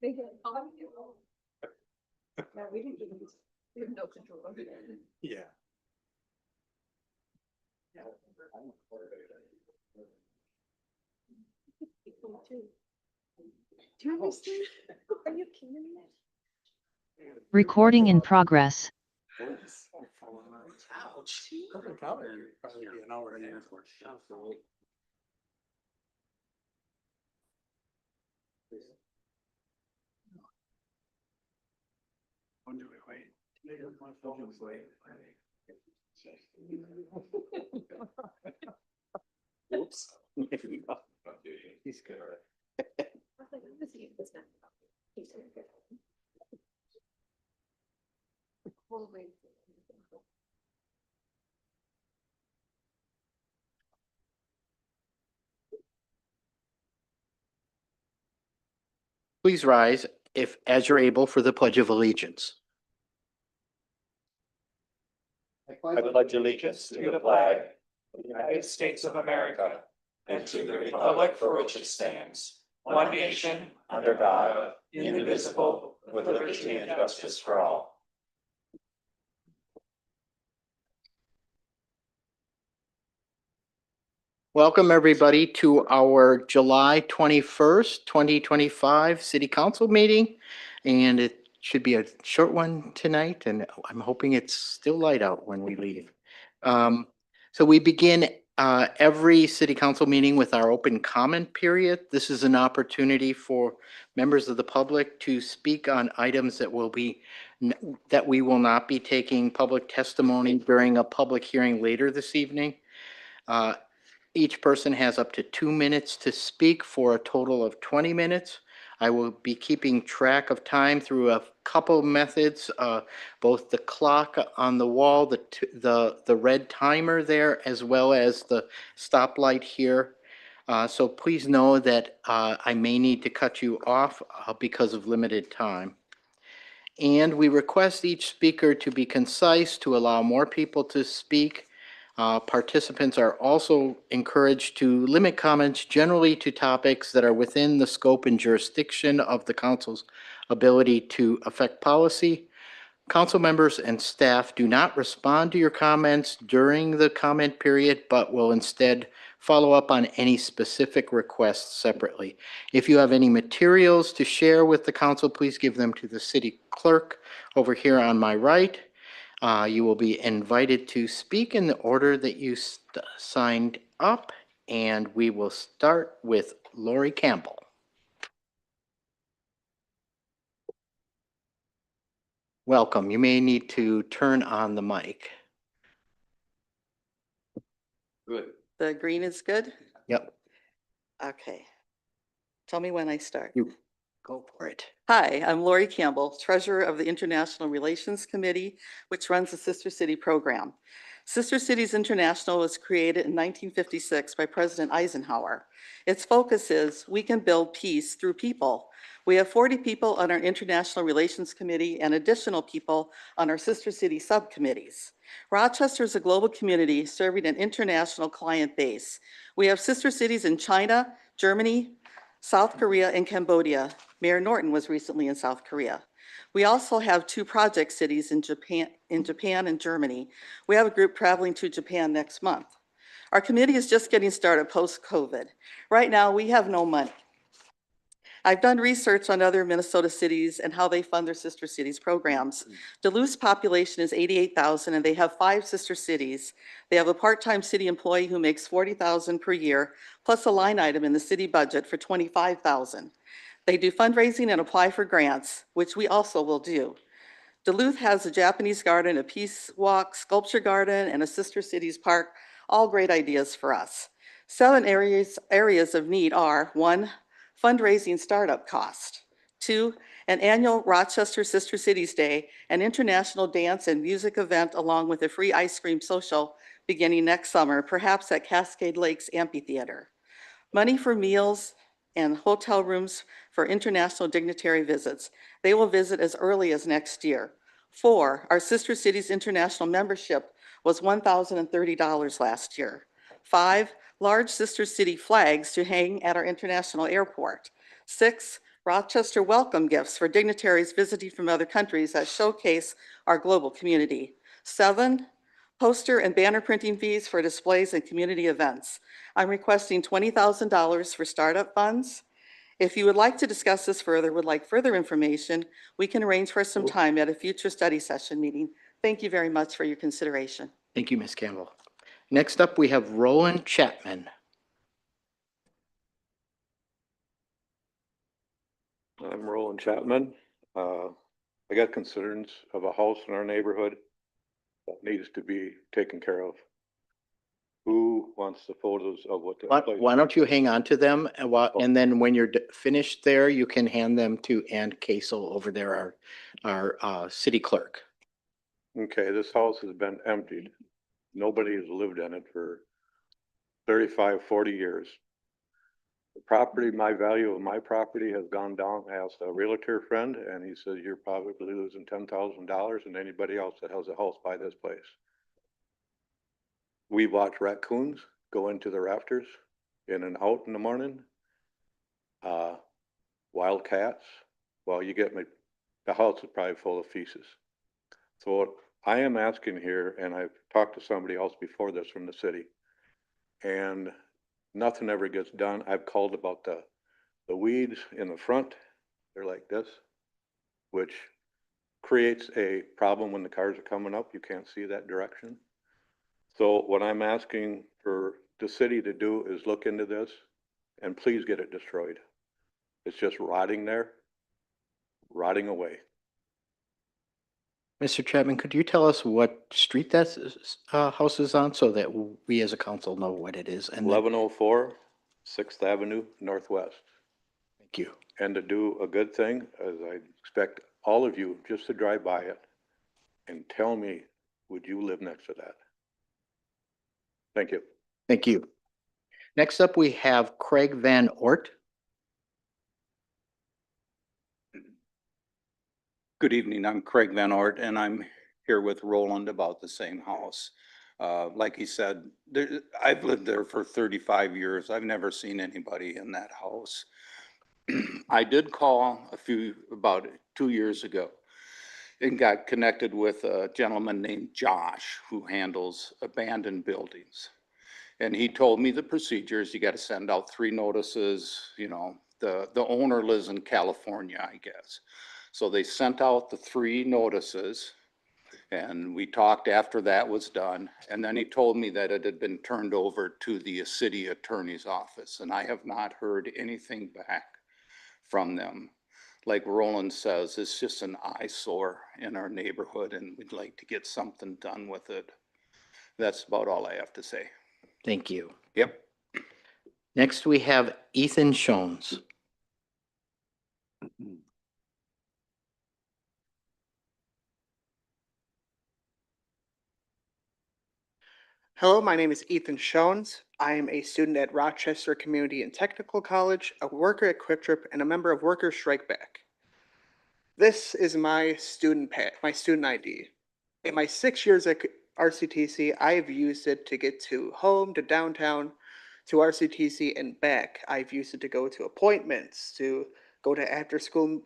They get on you. Yeah, we have no control over that. Yeah. Do you understand? Are you kidding me? Recording in progress. Ouch. Probably be an hour and a half. When do we wait? Oops. He's good. Please rise as you're able for the Pledge of Allegiance. I pledge allegiance to the flag of the United States of America and to the republic for which it stands, one nation, under God, indivisible, with liberty and justice for all. Welcome, everybody, to our July 21st, 2025 City Council meeting. And it should be a short one tonight, and I'm hoping it's still light out when we leave. So we begin every City Council meeting with our open comment period. This is an opportunity for members of the public to speak on items that we will not be taking public testimony during a public hearing later this evening. Each person has up to 2 minutes to speak for a total of 20 minutes. I will be keeping track of time through a couple methods, both the clock on the wall, the red timer there, as well as the stoplight here. So please know that I may need to cut you off because of limited time. And we request each speaker to be concise to allow more people to speak. Participants are also encouraged to limit comments generally to topics that are within the scope and jurisdiction of the council's ability to affect policy. Council members and staff do not respond to your comments during the comment period, but will instead follow up on any specific requests separately. If you have any materials to share with the council, please give them to the city clerk over here on my right. You will be invited to speak in the order that you signed up, and we will start with Lori Campbell. Welcome. You may need to turn on the mic. Good. The green is good? Yep, Okay. Tell me when I start. you go for it. Hi, I'm Lori Campbell, Treasurer of the International Relations Committee, which runs the Sister City program. Sister Cities International was created in 1956 by President Eisenhower. Its focus is we can build peace through people. We have 40 people on our International Relations Committee and additional people on our Sister City subcommittees. Rochester is a global community serving an international client base. We have sister cities in China, Germany, South Korea, and Cambodia. Mayor Norton was recently in South Korea. We also have 2 project cities in Japan and Germany. We have a group traveling to Japan next month. Our committee is just getting started post-COVID. Right now, we have no money. I've done research on other Minnesota cities and how they fund their sister cities programs. Duluth's population is 88,000 and they have 5 sister cities. They have a part-time city employee who makes $40,000 per year, plus a line item in the city budget for $25,000. They do fundraising and apply for grants, which we also will do. Duluth has a Japanese garden, a peace walk, sculpture garden, and a sister cities park, all great ideas for us. 7 areas of need are: 1, fundraising startup cost; 2, an annual Rochester Sister Cities Day, an international dance and music event along with a free ice cream social beginning next summer, perhaps at Cascade Lakes Amphitheater; money for meals and hotel rooms for international dignitary visits. They will visit as early as next year. 4, our Sister Cities International membership was $1,030 last year. 5, large sister city flags to hang at our international airport. 6, Rochester welcome gifts for dignitaries visiting from other countries that showcase our global community. 7, poster and banner printing fees for displays and community events. I'm requesting $20,000 for startup funds. If you would like to discuss this further, would like further information, we can arrange for some time at a future study session meeting. Thank you very much for your consideration. Thank you, Ms. Campbell. Next up, we have Roland Chapman. I'm Roland Chapman. I got concerns of a house in our neighborhood that needs to be taken care of. Who wants the photos of what the place? Why don't you hang on to them and then when you're finished there, you can hand them to Ann Casel over there, our city clerk. Okay, this house has been emptied. Nobody has lived in it for 35, 40 years. The property, my value of my property has gone down. I asked a realtor friend and he says, you're probably losing $10,000 and anybody else that has a house by this place. We watch raccoons go into the rafters in and out in the morning. Wild cats. Well, you get me, the house is probably full of feces. So what I am asking here, and I've talked to somebody else before this from the city, and nothing ever gets done. I've called about the weeds in the front. They're like this, which creates a problem when the cars are coming up. You can't see that direction. So what I'm asking for the city to do is look into this and please get it destroyed. It's just rotting there, rotting away. Mr. Chapman, could you tell us what street that house is on so that we as a council know what it is? And 1104 6th Avenue Northwest. thank you. And to do a good thing, as I expect all of you just to drive by it and tell me, would you live next to that? Thank you. Thank you. Next up, we have Craig Van Ort. Good evening, I'm Craig Van Ort, and I'm here with Roland about the same house. Like he said, I've lived there for 35 years. I've never seen anybody in that house. I did call about 2 years ago and got connected with a gentleman named Josh who handles abandoned buildings. And he told me the procedures. You got to send out 3 notices, you know, the owner lives in California, I guess. So they sent out the 3 notices and we talked after that was done. And then he told me that it had been turned over to the city attorney's office and I have not heard anything back from them. Like Roland says, it's just an eyesore in our neighborhood and we'd like to get something done with it. That's about all I have to say. Thank you. Yep. Next, we have Ethan Shones. Hello, my name is Ethan Shones. I am a student at Rochester Community and Technical College, a worker at Quick Trip, and a member of Workers Strike Back. This is my student ID. In my 6 years at RCTC, I've used it to get to home, to downtown, to RCTC and back. I've used it to go to appointments, to go to after-school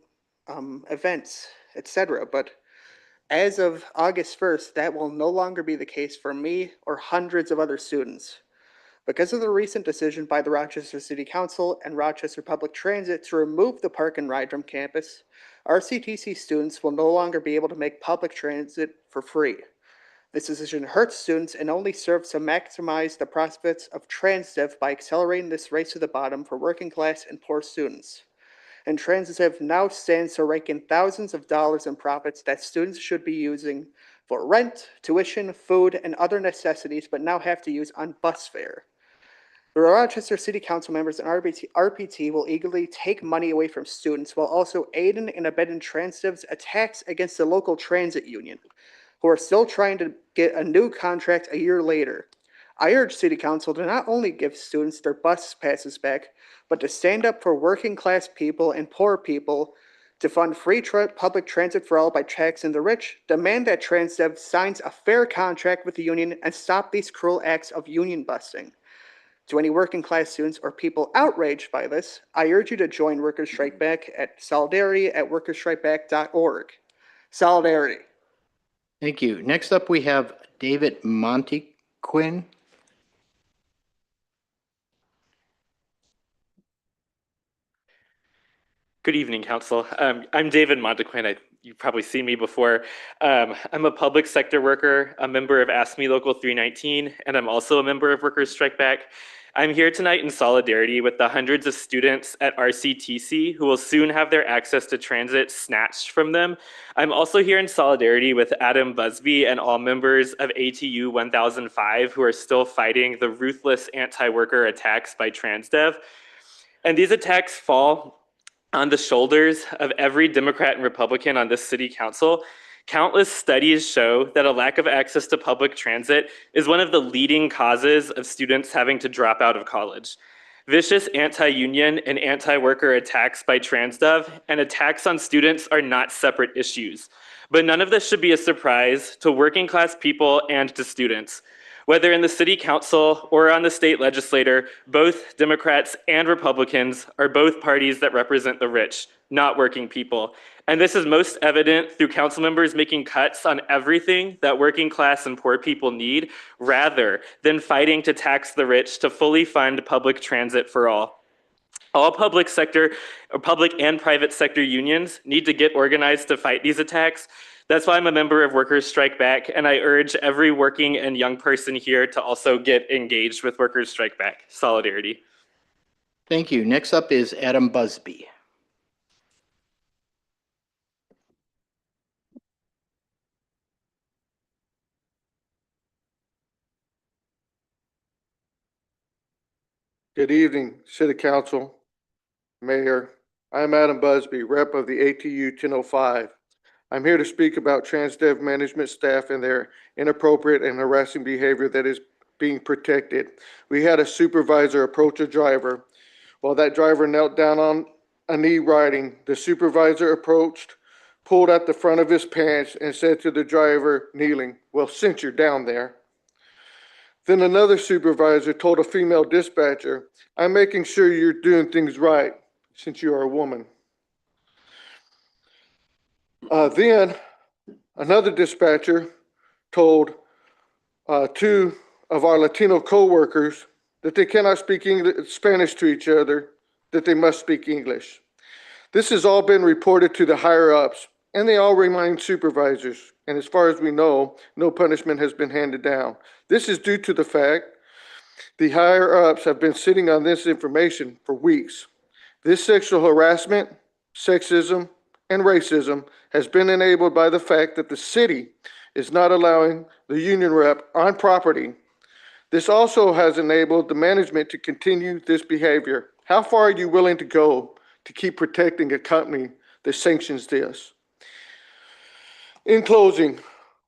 events, etc. But as of August 1st, that will no longer be the case for me or hundreds of other students. Because of the recent decision by the Rochester City Council and Rochester Public Transit to remove the park and ride from campus, RCTC students will no longer be able to make public transit for free. This decision hurts students and only serves to maximize the prospects of TransDev by accelerating this race to the bottom for working class and poor students. And TransDev now stands to rake in thousands of dollars in profits that students should be using for rent, tuition, food, and other necessities, but now have to use on bus fare. The Rochester City Council members and RPT will eagerly take money away from students while also aiding and abetting TransDev's attacks against the local transit union, who are still trying to get a new contract a year later. I urge City Council to not only give students their bus passes back, but to stand up for working class people and poor people, to fund free public transit for all by taxing the rich, demand that TransDev signs a fair contract with the union, and stop these cruel acts of union busting. To any working class students or people outraged by this, I urge you to join Workers Strike Back at solidarity@workersstrikeback.org. Solidarity. Thank you. Next up, we have David Montequin. Good evening, Council. I'm David Montequin. You've probably seen me before. I'm a public sector worker, a member of ASME Local 319, and I'm also a member of Workers Strike Back. I'm here tonight in solidarity with the hundreds of students at RCTC who will soon have their access to transit snatched from them. I'm also here in solidarity with Adam Busby and all members of ATU 1005 who are still fighting the ruthless anti-worker attacks by TransDev. And these attacks fall on the shoulders of every Democrat and Republican on this city council. Countless studies show that a lack of access to public transit is one of the leading causes of students having to drop out of college. Vicious anti-union and anti-worker attacks by TransDev and attacks on students are not separate issues. But none of this should be a surprise to working class people and to students. Whether in the city council or on the state legislature, both Democrats and Republicans are both parties that represent the rich, not working people. And this is most evident through council members making cuts on everything that working class and poor people need, rather than fighting to tax the rich to fully fund public transit for all. All public and private sector unions need to get organized to fight these attacks. That's why I'm a member of Workers Strike Back, and I urge every working and young person here to also get engaged with Workers Strike Back. Solidarity. Thank you. Next up is Adam Busby. Good evening, City Council, Mayor. I'm Adam Busby, rep of the ATU 1005. I'm here to speak about TransDev management staff and their inappropriate and harassing behavior that is being protected. We had a supervisor approach a driver. While that driver knelt down on a knee riding, the supervisor approached, pulled at the front of his pants, and said to the driver kneeling, "Well, since you're down there." Then another supervisor told a female dispatcher, "I'm making sure you're doing things right since you are a woman." Then another dispatcher told two of our Latino co-workers that they cannot speak Spanish to each other, that they must speak English. This has all been reported to the higher ups, and they all remain supervisors. And as far as we know, no punishment has been handed down. This is due to the fact the higher ups have been sitting on this information for weeks. This sexual harassment, sexism, and racism has been enabled by the fact that the city is not allowing the union rep on property. This also has enabled the management to continue this behavior. How far are you willing to go to keep protecting a company that sanctions this? In closing,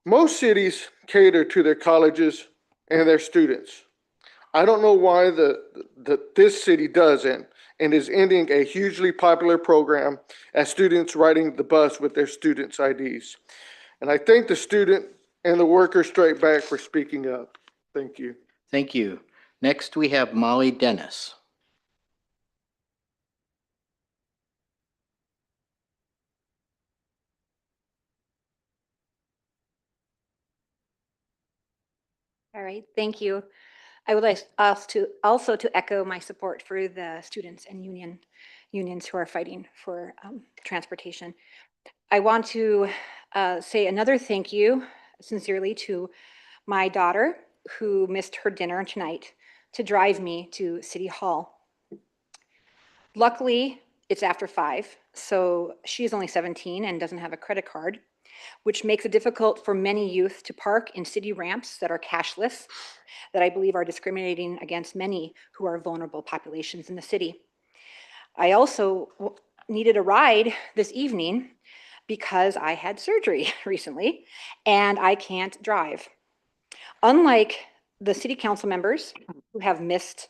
most cities cater to their colleges and their students. I don't know why this city doesn't and is ending a hugely popular program as students riding the bus with their students' IDs. And I thank the student and the Workers Strike Back for speaking up. Thank you. Thank you. Next, we have Molly Dennis. All right, thank you. I would like us to also to echo my support for the students and unions who are fighting for transportation. I want to say another thank you sincerely to my daughter who missed her dinner tonight to drive me to City Hall. Luckily, it's after 5, so she's only 17 and doesn't have a credit card, which makes it difficult for many youth to park in city ramps that are cashless, that I believe are discriminating against many who are vulnerable populations in the city. I also needed a ride this evening because I had surgery recently and I can't drive. Unlike the city council members who have missed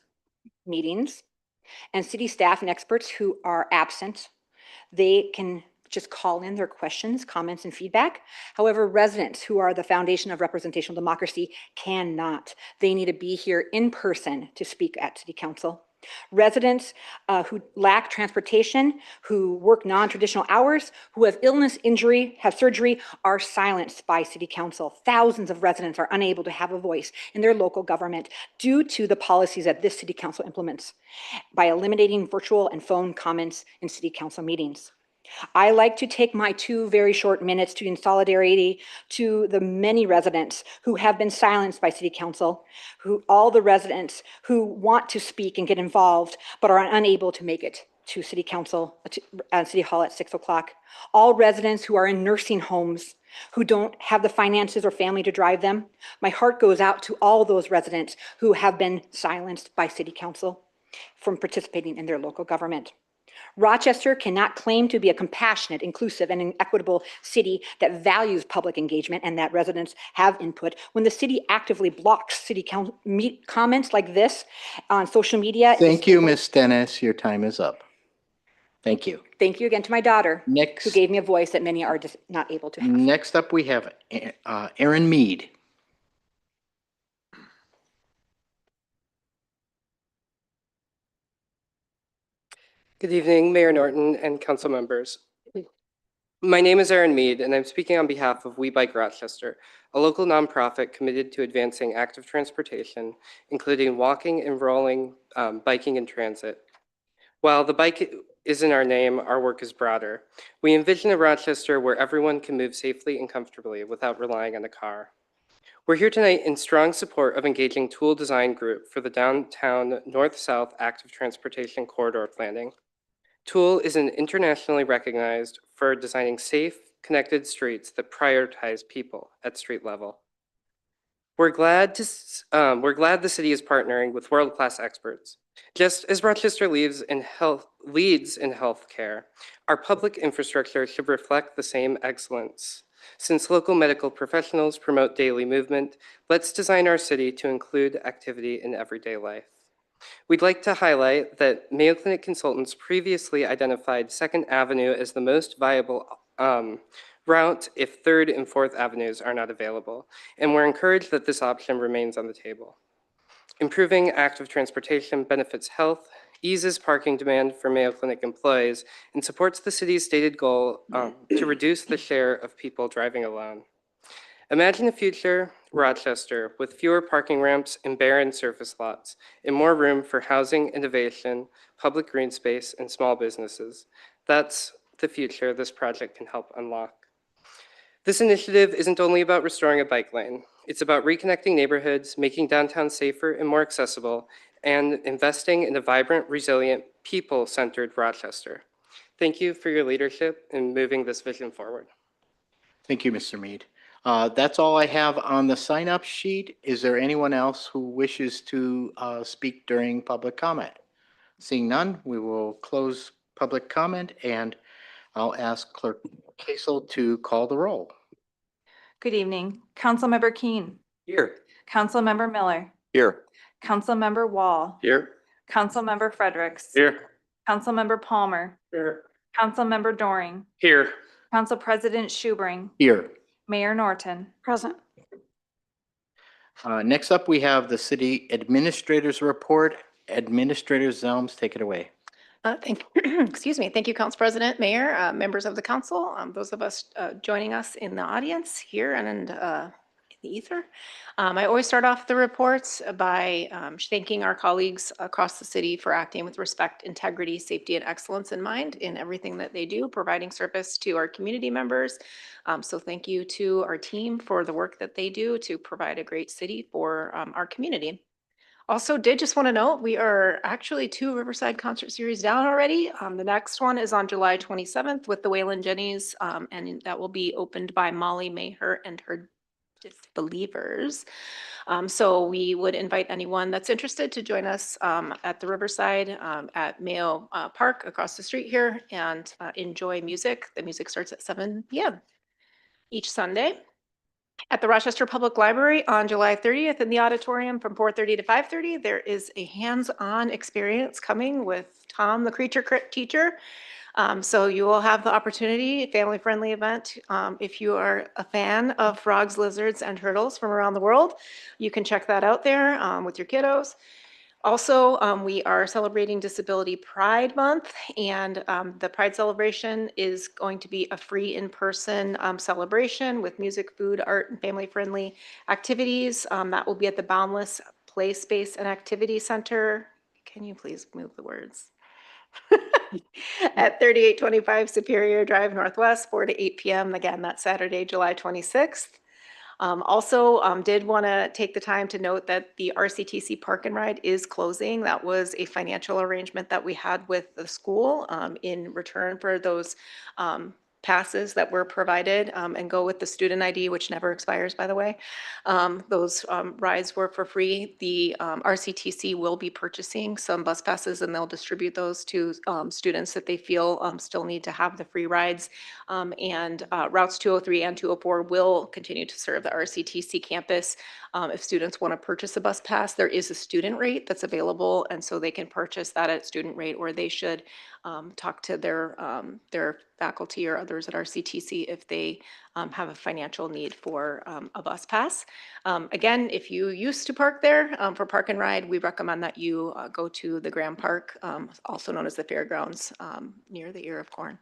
meetings and city staff and experts who are absent, they can just call in their questions, comments, and feedback. However, residents, who are the foundation of representational democracy, cannot. They need to be here in person to speak at City Council. Residents who lack transportation, who work non-traditional hours, who have illness, injury, have surgery, are silenced by City Council. Thousands of residents are unable to have a voice in their local government due to the policies that this City Council implements by eliminating virtual and phone comments in City Council meetings. I like to take my 2 very short minutes to in solidarity to the many residents who have been silenced by City Council, all the residents who want to speak and get involved, but are unable to make it to City Council, City Hall at 6 o'clock. All residents who are in nursing homes, who don't have the finances or family to drive them. My heart goes out to all those residents who have been silenced by City Council from participating in their local government. Rochester cannot claim to be a compassionate, inclusive, and an equitable city that values public engagement and that residents have input when the city actively blocks City Council comments like this on social media. Thank you, Ms. Dennis. Your time is up. Thank you. Thank you again to my daughter, who Next, gave me a voice that many are just not able to have. next up, we have Aaron Mead. Good evening, Mayor Norton and council members. My name is Aaron Mead, and I'm speaking on behalf of We Bike Rochester, a local nonprofit committed to advancing active transportation, including walking and rolling, biking, and transit. While the bike is in our name, our work is broader. We envision a Rochester where everyone can move safely and comfortably without relying on a car. We're here tonight in strong support of engaging Tool Design Group for the downtown north-south active transportation corridor planning. Tool is an internationally recognized for designing safe, connected streets that prioritize people at street level. We're glad the city is partnering with world-class experts. Just as Rochester leads in healthcare, our public infrastructure should reflect the same excellence. Since local medical professionals promote daily movement, let's design our city to include activity in everyday life. We'd like to highlight that Mayo Clinic consultants previously identified 2nd Avenue as the most viable route if 3rd and 4th Avenues are not available, and we're encouraged that this option remains on the table. Improving active transportation benefits health, eases parking demand for Mayo Clinic employees, and supports the city's stated goal to reduce the share of people driving alone. Imagine a future Rochester with fewer parking ramps and barren surface lots, and more room for housing, innovation, public green space, and small businesses. That's the future this project can help unlock. This initiative isn't only about restoring a bike lane. It's about reconnecting neighborhoods, making downtown safer and more accessible, and investing in a vibrant, resilient, people-centered Rochester. Thank you for your leadership in moving this vision forward. Thank you, Mr. Mead. That's all I have on the sign-up sheet. Is there anyone else who wishes to speak during public comment? Seeing none, we will close public comment, and I'll ask Clerk Kasel to call the roll. Good evening. Councilmember Keen. Here. Councilmember Miller. Here. Councilmember Wall. Here. Councilmember Fredericks. Here. Councilmember Palmer. Here. Councilmember Doring. Here. Council President Schubring. Here. Mayor Norton. Present. Next up, we have the city administrator's report. Administrator Zelms, take it away. Excuse me. Thank you, Council President, Mayor, members of the council, those of us joining us in the audience here and in the ether. I always start off the reports by thanking our colleagues across the city for acting with respect, integrity, safety, and excellence in mind in everything that they do, providing service to our community members. So thank you to our team for the work that they do to provide a great city for our community. Also did just want to note, we are actually 2 Riverside concert series down already. The next one is on July 27th with the Waylon Jennings, and that will be opened by Molly Maher and her Disbelievers. So we would invite anyone that's interested to join us at the Riverside at Mayo Park across the street here and enjoy music. The music starts at 7 p.m. each Sunday. At the Rochester Public Library on July 30th in the auditorium from 4:30 to 5:30, there is a hands-on experience coming with Tom, the creature teacher. So you will have the opportunity, family-friendly event. If you are a fan of frogs, lizards, and turtles from around the world, you can check that out there with your kiddos. Also, we are celebrating Disability Pride Month, and the Pride celebration is going to be a free in-person celebration with music, food, art, and family-friendly activities. That will be at the Boundless Play Space and Activity Center. Can you please move the words? At 3825 Superior Drive Northwest, 4 to 8 p.m. Again, that's Saturday, July 26th. Also, did want to take the time to note that the RCTC Park and Ride is closing. That was a financial arrangement that we had with the school in return for those passes that were provided and go with the student ID, which never expires, by the way. Those rides were for free. The RCTC will be purchasing some bus passes and they'll distribute those to students that they feel still need to have the free rides. And routes 203 and 204 will continue to serve the RCTC campus. If students want to purchase a bus pass, there is a student rate that's available, and so they can purchase that at student rate, or they should talk to their faculty or others at RCTC if they have a financial need for a bus pass. Again, if you used to park there for Park and Ride, we recommend that you go to the Graham Park, also known as the Fairgrounds, near the Ear of Corn.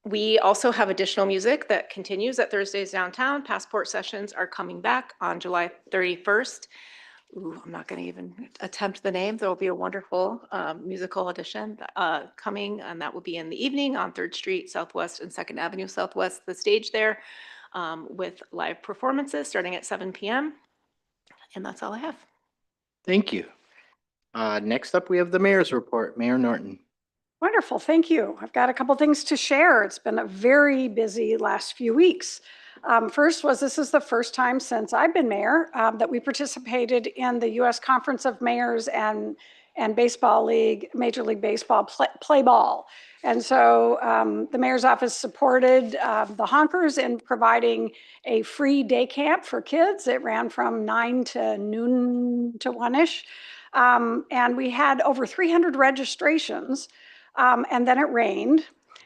We also have additional music that continues at Thursdays Downtown. Passport sessions are coming back on July 31st. Ooh, I'm not going to even attempt the name. There will be a wonderful musical audition coming, and that will be in the evening on 3rd Street Southwest and 2nd Avenue Southwest, the stage there, with live performances starting at 7 p.m. And that's all I have. Thank you. Next up, we have the mayor's report. Mayor Norton. Wonderful, thank you. I've got a couple things to share. It's been a very busy last few weeks. First was, this is the first time since I've been mayor that we participated in the U.S. Conference of Mayors and Baseball League, Major League Baseball play ball. And so the mayor's office supported the Honkers in providing a free day camp for kids. It ran from 9 to noon to 1-ish. And we had over 300 registrations. And then it rained,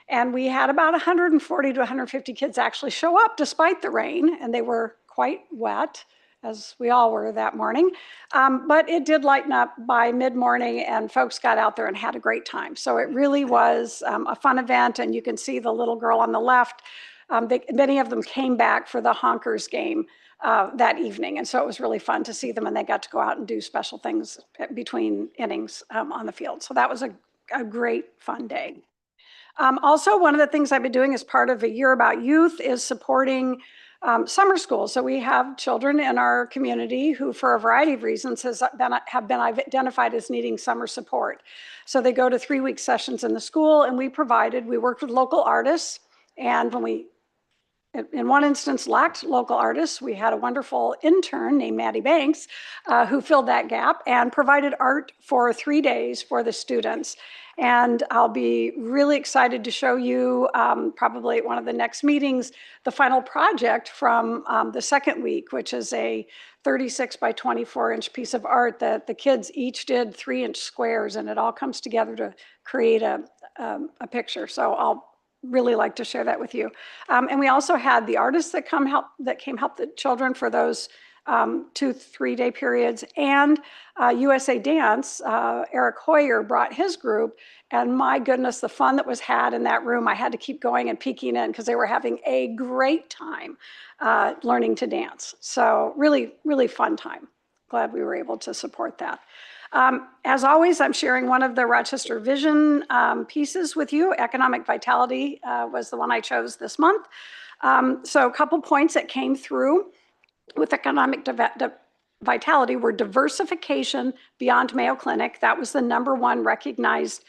and we had about 140 to 150 kids actually show up despite the rain, and they were quite wet, as we all were that morning. But it did lighten up by mid-morning, and folks got out there and had a great time. So it really was a fun event, and you can see the little girl on the left. Many of them came back for the Honkers game that evening, and so it was really fun to see them, and they got to go out and do special things between innings on the field. So that was a great fun day. Also, one of the things I've been doing as part of A Year About Youth is supporting summer school. So we have children in our community who, for a variety of reasons, have been identified as needing summer support. So they go to 3-week sessions in the school, and we worked with local artists, and when we in one instance lacked local artists, we had a wonderful intern named Maddie Banks who filled that gap and provided art for 3 days for the students. And I'll be really excited to show you probably at one of the next meetings, the final project from the second week, which is a 36 by 24 inch piece of art that the kids each did 3-inch squares, and it all comes together to create a picture. So I'll really like to share that with you. And we also had the artists that came help the children for those 2-3 day periods, and USA Dance. Eric Hoyer brought his group, and my goodness, the fun that was had in that room. I had to keep going and peeking in because they were having a great time learning to dance. So really, really fun time. Glad we were able to support that. As always, I'm sharing one of the Rochester Vision pieces with you. Economic Vitality was the one I chose this month. So a couple points that came through with Economic Vitality were diversification beyond Mayo Clinic. That was the #1 recognized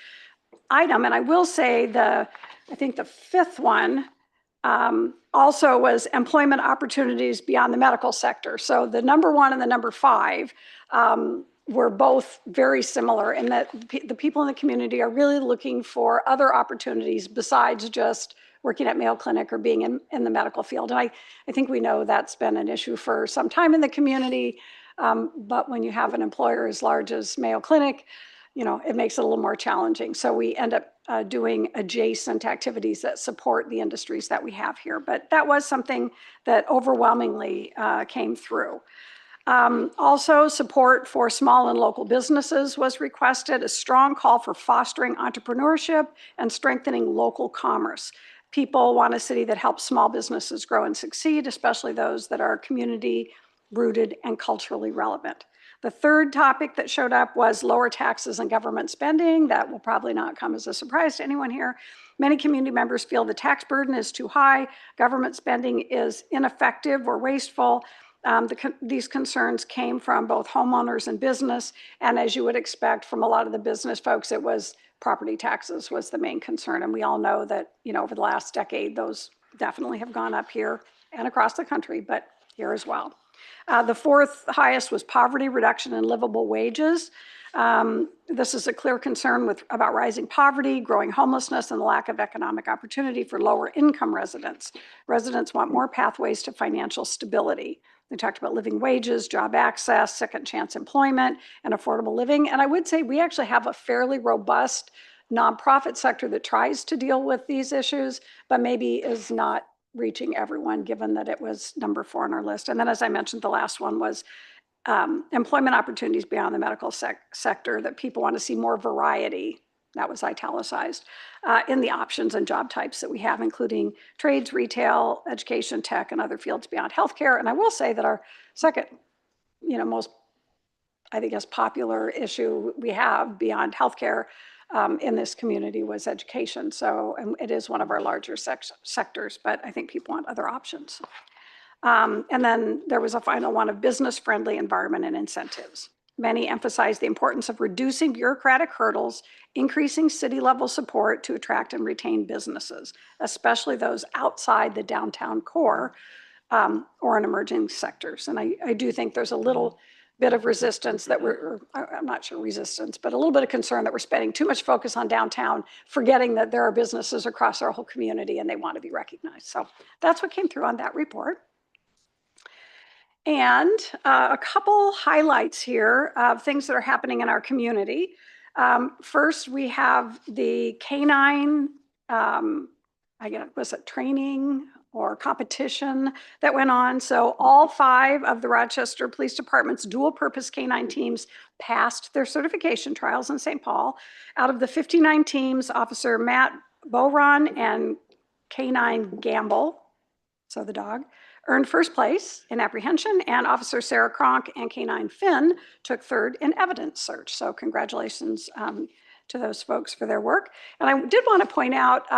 item. And I will say I think the 5th one also was employment opportunities beyond the medical sector. So the #1 and the #5 were both very similar in that the people in the community are really looking for other opportunities besides just working at Mayo Clinic or being in the medical field. And I think we know that's been an issue for some time in the community, but when you have an employer as large as Mayo Clinic, it makes it a little more challenging. So we end up doing adjacent activities that support the industries that we have here. But that was something that overwhelmingly came through. Also, support for small and local businesses was requested, a strong call for fostering entrepreneurship and strengthening local commerce. People want a city that helps small businesses grow and succeed, especially those that are community rooted and culturally relevant. The third topic that showed up was lower taxes and government spending. That will probably not come as a surprise to anyone here. Many community members feel the tax burden is too high, government spending is ineffective or wasteful. These concerns came from both homeowners and business, and as you would expect from a lot of the business folks, it was property taxes was the main concern. And we all know that, over the last decade, those definitely have gone up here and across the country, but here as well. The fourth highest was poverty reduction and livable wages. This is a clear concern about rising poverty, growing homelessness, and the lack of economic opportunity for lower income residents. Residents want more pathways to financial stability. We talked about living wages, job access, second chance employment, and affordable living. And I would say we actually have a fairly robust nonprofit sector that tries to deal with these issues, but maybe is not reaching everyone, given that it was number 4 on our list. And then, as I mentioned, the last one was employment opportunities beyond the medical sector, that people want to see more variety, that was italicized, in the options and job types that we have, including trades, retail, education, tech, and other fields beyond healthcare. And I will say that our second, most, I think, popular issue we have beyond healthcare in this community was education. So, and it is one of our larger sectors, but I think people want other options. And then there was a final one of business-friendly environment and incentives. Many emphasize the importance of reducing bureaucratic hurdles, increasing city-level support to attract and retain businesses, especially those outside the downtown core or in emerging sectors. And I do think there's a little bit of resistance that I'm not sure resistance, but a little bit of concern that we're spending too much focus on downtown, forgetting that there are businesses across our whole community and they want to be recognized. So that's what came through on that report. And a couple highlights here of things that are happening in our community. First, we have the canine, was it training or competition that went on. So all 5 of the Rochester Police Department's dual purpose canine teams passed their certification trials in St. Paul. Out of the 59 teams, Officer Matt Boron and Canine Gamble, so the dog, earned first place in apprehension, and Officer Sarah Cronk and Canine Finn took 3rd in evidence search. So congratulations to those folks for their work. And I did want to point out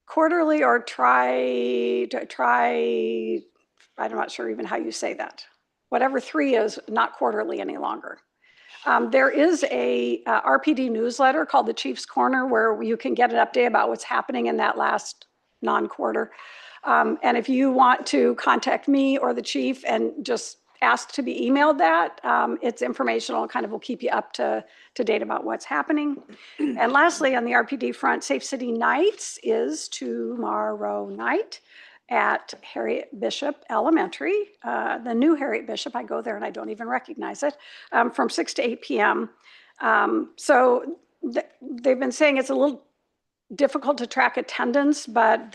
quarterly or I'm not sure even how you say that. Whatever 3 is, not quarterly any longer. There is a RPD newsletter called the Chief's Corner where you can get an update about what's happening in that last non-quarter. And if you want to contact me or the chief and just ask to be emailed that, it's informational, kind of will keep you up to date about what's happening. And lastly, on the RPD front, Safe City Nights is tomorrow night at Harriet Bishop Elementary, the new Harriet Bishop. I go there and I don't even recognize it, from 6 to 8 p.m. So they've been saying it's a little difficult to track attendance, but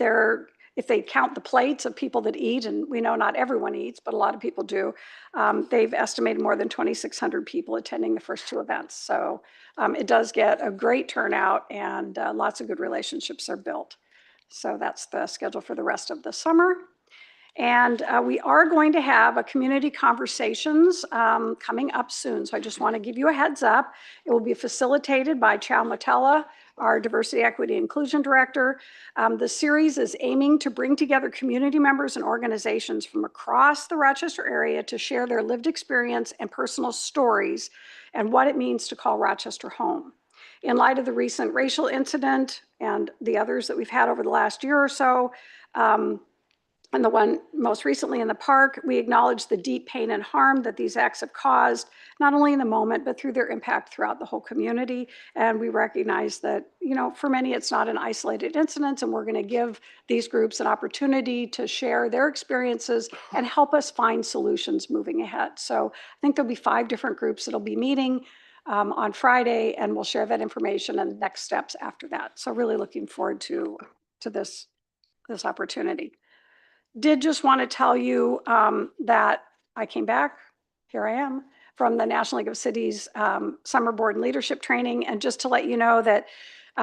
if they count the plates of people that eat, and we know not everyone eats, but a lot of people do, they've estimated more than 2,600 people attending the first 2 events. So it does get a great turnout, and lots of good relationships are built. So that's the schedule for the rest of the summer. And we are going to have a community conversations coming up soon. So I just want to give you a heads up. It will be facilitated by Chow Motella, our Diversity, Equity, Inclusion Director. The series is aiming to bring together community members and organizations from across the Rochester area to share their lived experience and personal stories and what it means to call Rochester home. In light of the recent racial incident and the others that we've had over the last year or so, and the one most recently in the park, we acknowledge the deep pain and harm that these acts have caused, not only in the moment, but through their impact throughout the whole community. And we recognize that, for many, it's not an isolated incident, and we're going to give these groups an opportunity to share their experiences and help us find solutions moving ahead. So I think there'll be 5 different groups that'll be meeting on Friday, and we'll share that information and next steps after that. So really looking forward to this opportunity. Did just want to tell you that I came back, here I am, from the National League of Cities Summer Board and Leadership Training. And just to let you know that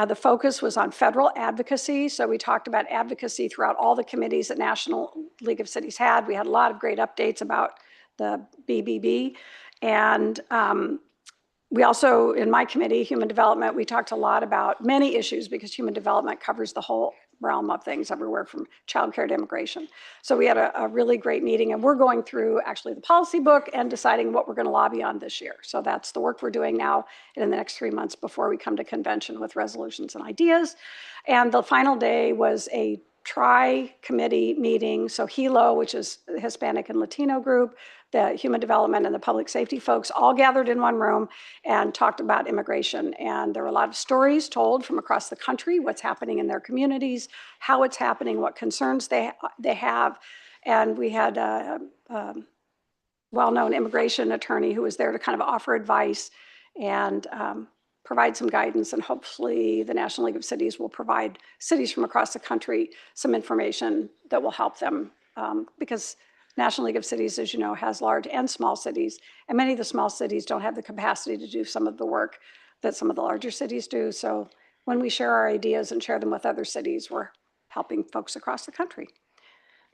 the focus was on federal advocacy. So we talked about advocacy throughout all the committees that National League of Cities had. We had a lot of great updates about the BBB. And we also, in my committee, Human Development, we talked a lot about many issues because Human Development covers the whole realm of things, everywhere from childcare to immigration. So we had a really great meeting, and we're going through actually the policy book and deciding what we're going to lobby on this year. So that's the work we're doing now in the next 3 months before we come to convention with resolutions and ideas. And the final day was a tri-committee meeting. So HELO, which is the Hispanic and Latino group, the Human Development and the Public Safety folks all gathered in one room and talked about immigration. And there were a lot of stories told from across the country, what's happening in their communities, how it's happening, what concerns they have. And we had a well-known immigration attorney who was there to kind of offer advice and provide some guidance. And hopefully the National League of Cities will provide cities from across the country some information that will help them because National League of Cities, as you know, has large and small cities, and many of the small cities don't have the capacity to do some of the work that some of the larger cities do. So when we share our ideas and share them with other cities, we're helping folks across the country.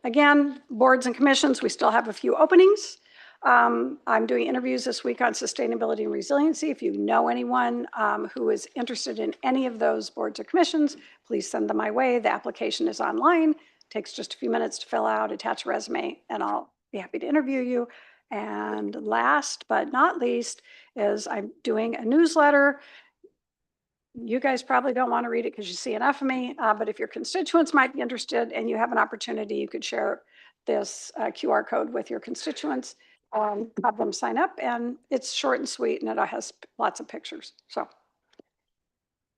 Again, boards and commissions, we still have a few openings. I'm doing interviews this week on sustainability and resiliency. If you know anyone who is interested in any of those boards or commissions, please send them my way. The application is online. Takes just a few minutes to fill out, attach a resume, and I'll be happy to interview you. And last but not least is I'm doing a newsletter. You guys probably don't want to read it because you see enough of me, but if your constituents might be interested and you have an opportunity, you could share this QR code with your constituents, have them sign up, and it's short and sweet, and it has lots of pictures. So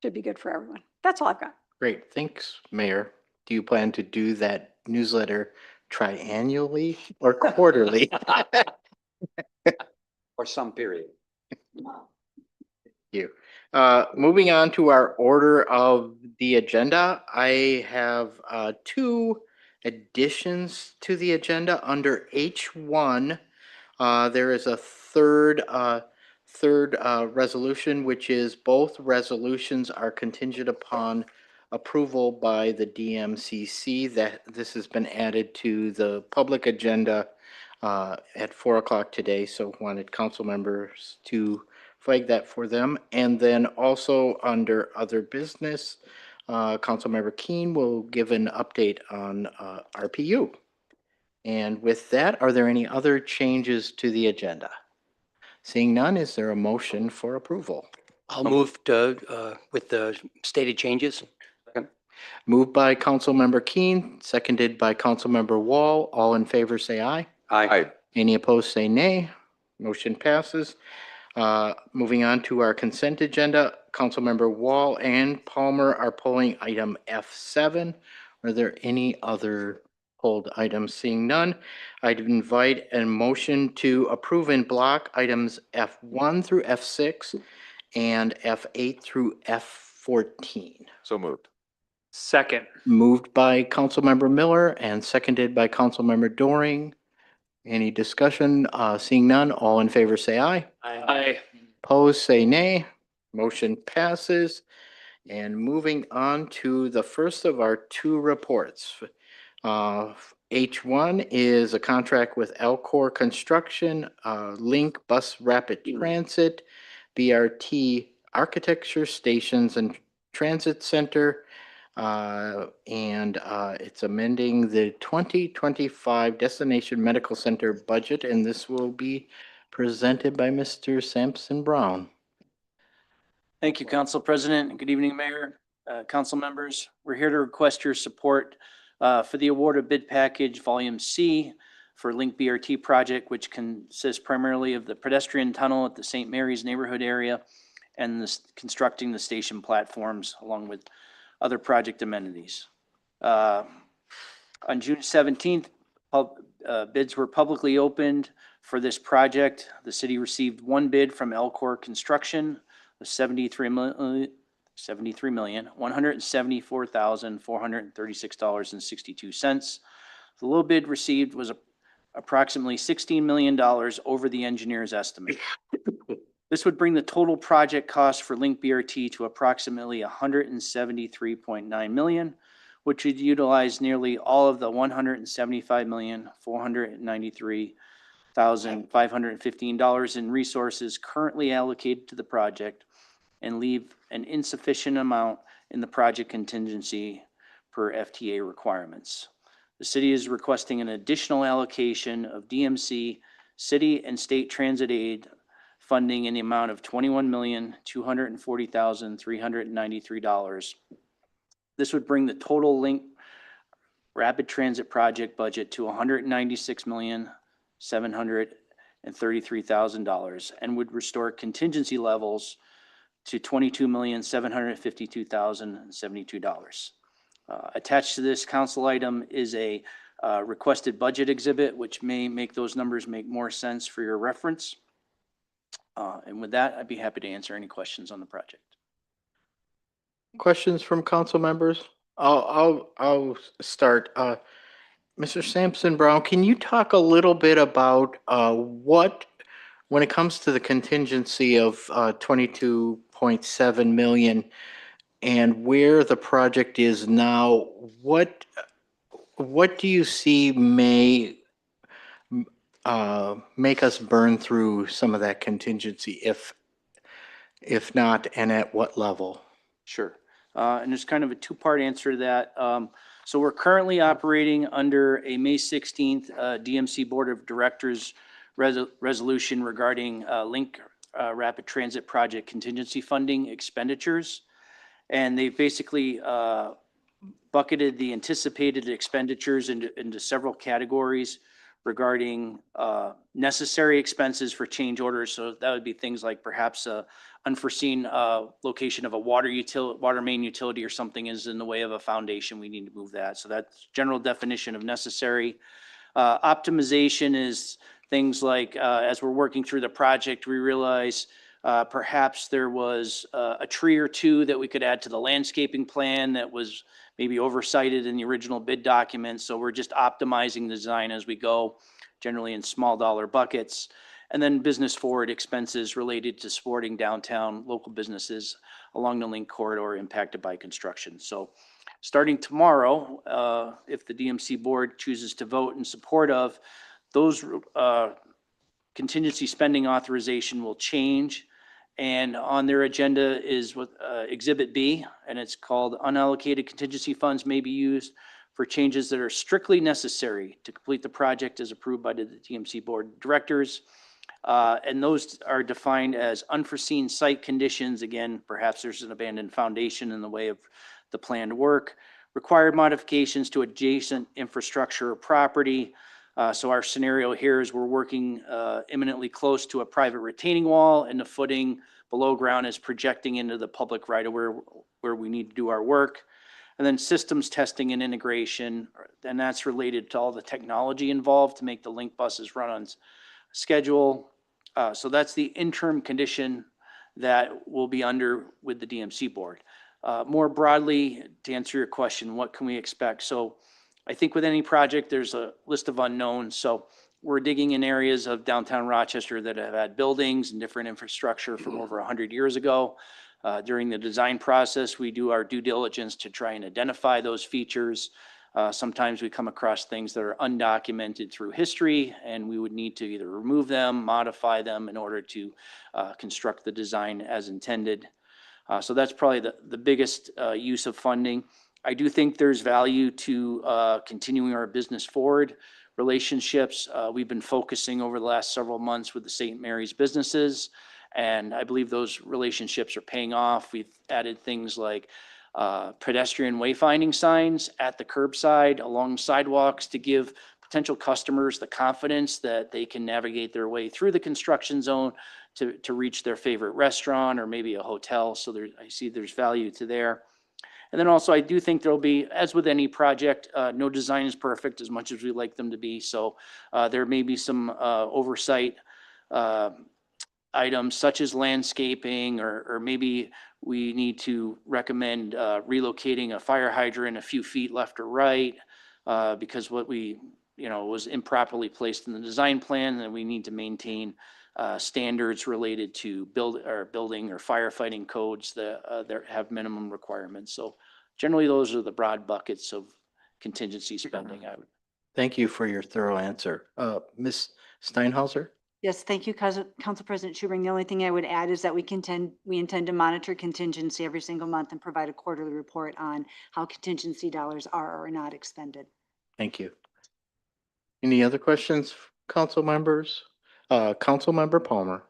should be good for everyone. That's all I've got. Great, thanks, Mayor. Do you plan to do that newsletter triannually or quarterly? Or some period. You. Moving on to our order of the agenda, I have two additions to the agenda under H1. There is a third resolution, which is both resolutions are contingent upon approval by the DMCC. That this has been added to the public agenda at 4 o'clock today. So wanted council members to flag that for them. And then also under other business, Councilmember Keen will give an update on RPU. And with that, are there any other changes to the agenda? Seeing none, is there a motion for approval? I'll move to, with the stated changes. Moved by Councilmember Keen, seconded by Councilmember Wall. All in favor, say aye. Aye. Any opposed, say nay. Motion passes. Moving on to our consent agenda, Councilmember Wall and Palmer are pulling item F7. Are there any other pulled items? Seeing none, I'd invite a motion to approve in block items F1 through F6 and F8 through F14. So moved. Second. Moved by Councilmember Miller and seconded by Councilmember Doring. Any discussion? Seeing none, all in favor say aye. Aye. Opposed, say nay. Motion passes. And moving on to the first of our two reports. H1 is a contract with Alcor Construction, Link Bus Rapid Transit, BRT Architecture Stations and Transit Center. And it's amending the 2025 Destination Medical Center budget, and this will be presented by Mr. Sampson Brown. Thank you, Council President. Good evening, Mayor, council members. We're here to request your support for the award of bid package Volume C for Link BRT project, which consists primarily of the pedestrian tunnel at the St. Mary's neighborhood area and constructing the station platforms along with other project amenities. On June 17th, bids were publicly opened For this project, the city received one bid from Elcor Construction of $73,174,436.62. The low bid received was approximately $16 million over the engineer's estimate. This would bring the total project cost for Link BRT to approximately $173.9 million, which would utilize nearly all of the $175,493,515 in resources currently allocated to the project and leave an insufficient amount in the project contingency per FTA requirements. The city is requesting an additional allocation of DMC, city and state transit aid funding in the amount of $21,240,393. This would bring the total Link Rapid Transit project budget to $196,733,000 and would restore contingency levels to $22,752,072. Attached to this council item is a requested budget exhibit, which may make those numbers make more sense for your reference. And with that, I'd be happy to answer any questions on the project. Questions from council members? I'll start. Mr. Sampson Brown, can you talk a little bit about when it comes to the contingency of 22.7 million and where the project is now, what do you see may make us burn through some of that contingency, if not, and at what level? Sure. And there's kind of a two-part answer to that. So we're currently operating under a May 16th DMC Board of Directors resolution regarding Link Rapid Transit Project contingency funding expenditures. And they basically bucketed the anticipated expenditures into several categories regarding necessary expenses for change orders. So that would be things like perhaps a unforeseen location of a water main utility or something is in the way of a foundation. We need to move that. So that's general definition of necessary. Optimization is things like as we're working through the project, we realize perhaps there was a tree or two that we could add to the landscaping plan that was maybe oversighted in the original bid document. So we're just optimizing the design as we go, generally in small dollar buckets. And then business forward expenses related to supporting downtown local businesses along the Link corridor impacted by construction. So starting tomorrow, if the DMC board chooses to vote in support of those contingency spending authorization will change. And on their agenda is what Exhibit B, and it's called Unallocated Contingency Funds may be used for changes that are strictly necessary to complete the project as approved by the DMC Board of Directors. And those are defined as unforeseen site conditions. Again, perhaps there's an abandoned foundation in the way of the planned work, required modifications to adjacent infrastructure or property. So our scenario here is we're working imminently close to a private retaining wall and the footing below ground is projecting into the public right of where we need to do our work. And then systems testing and integration, and that's related to all the technology involved to make the Link buses run on schedule. So that's the interim condition that will be under with the DMC board. More broadly, to answer your question, what can we expect? So I think with any project, there's a list of unknowns. So we're digging in areas of downtown Rochester that have had buildings and different infrastructure from over 100 years ago. During the design process, we do our due diligence to try and identify those features. Sometimes we come across things that are undocumented through history, and we would need to either remove them, modify them in order to construct the design as intended. So that's probably the biggest use of funding. I do think there's value to continuing our business forward relationships. We've been focusing over the last several months with the St. Mary's businesses, and I believe those relationships are paying off. We've added things like pedestrian wayfinding signs at the curbside along sidewalks to give potential customers the confidence that they can navigate their way through the construction zone to reach their favorite restaurant or maybe a hotel. So I see there's value to there. And then also, I do think there'll be, as with any project, no design is perfect as much as we like them to be. So there may be some oversight items such as landscaping, or maybe we need to recommend relocating a fire hydrant a few feet left or right because what we, was improperly placed in the design plan, and we need to maintain standards related to building or firefighting codes that have minimum requirements. So generally, those are the broad buckets of contingency spending. I would. Thank you for your thorough answer. Ms. Steinhauser? Yes, thank you, Council President Schubring. The only thing I would add is that we intend to monitor contingency every single month and provide a quarterly report on how contingency dollars are or are not expended. Thank you. Any other questions, council members? Councilmember Palmer.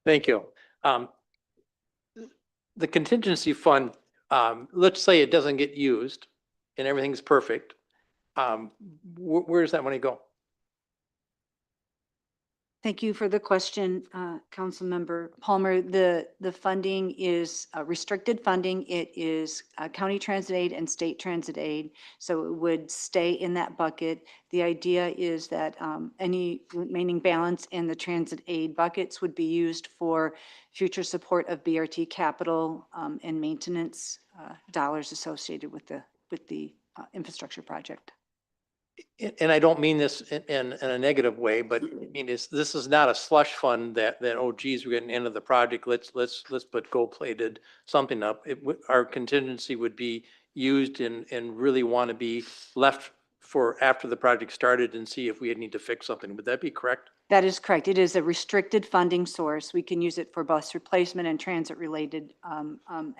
Thank you. The contingency fund, let's say it doesn't get used and everything's perfect. Where does that money go? Thank you for the question, Councilmember Palmer. The funding is restricted funding. It is county transit aid and state transit aid, so it would stay in that bucket. The idea is that any remaining balance in the transit aid buckets would be used for future support of BRT capital and maintenance dollars associated with the infrastructure project. And I don't mean this in a negative way, but I mean, this is not a slush fund that, oh geez, we're getting into the project. Let's put gold-plated something up. Our contingency would be used and really want to be left for after the project started and see if we need to fix something. Would that be correct? That is correct. It is a restricted funding source. We can use it for bus replacement and transit-related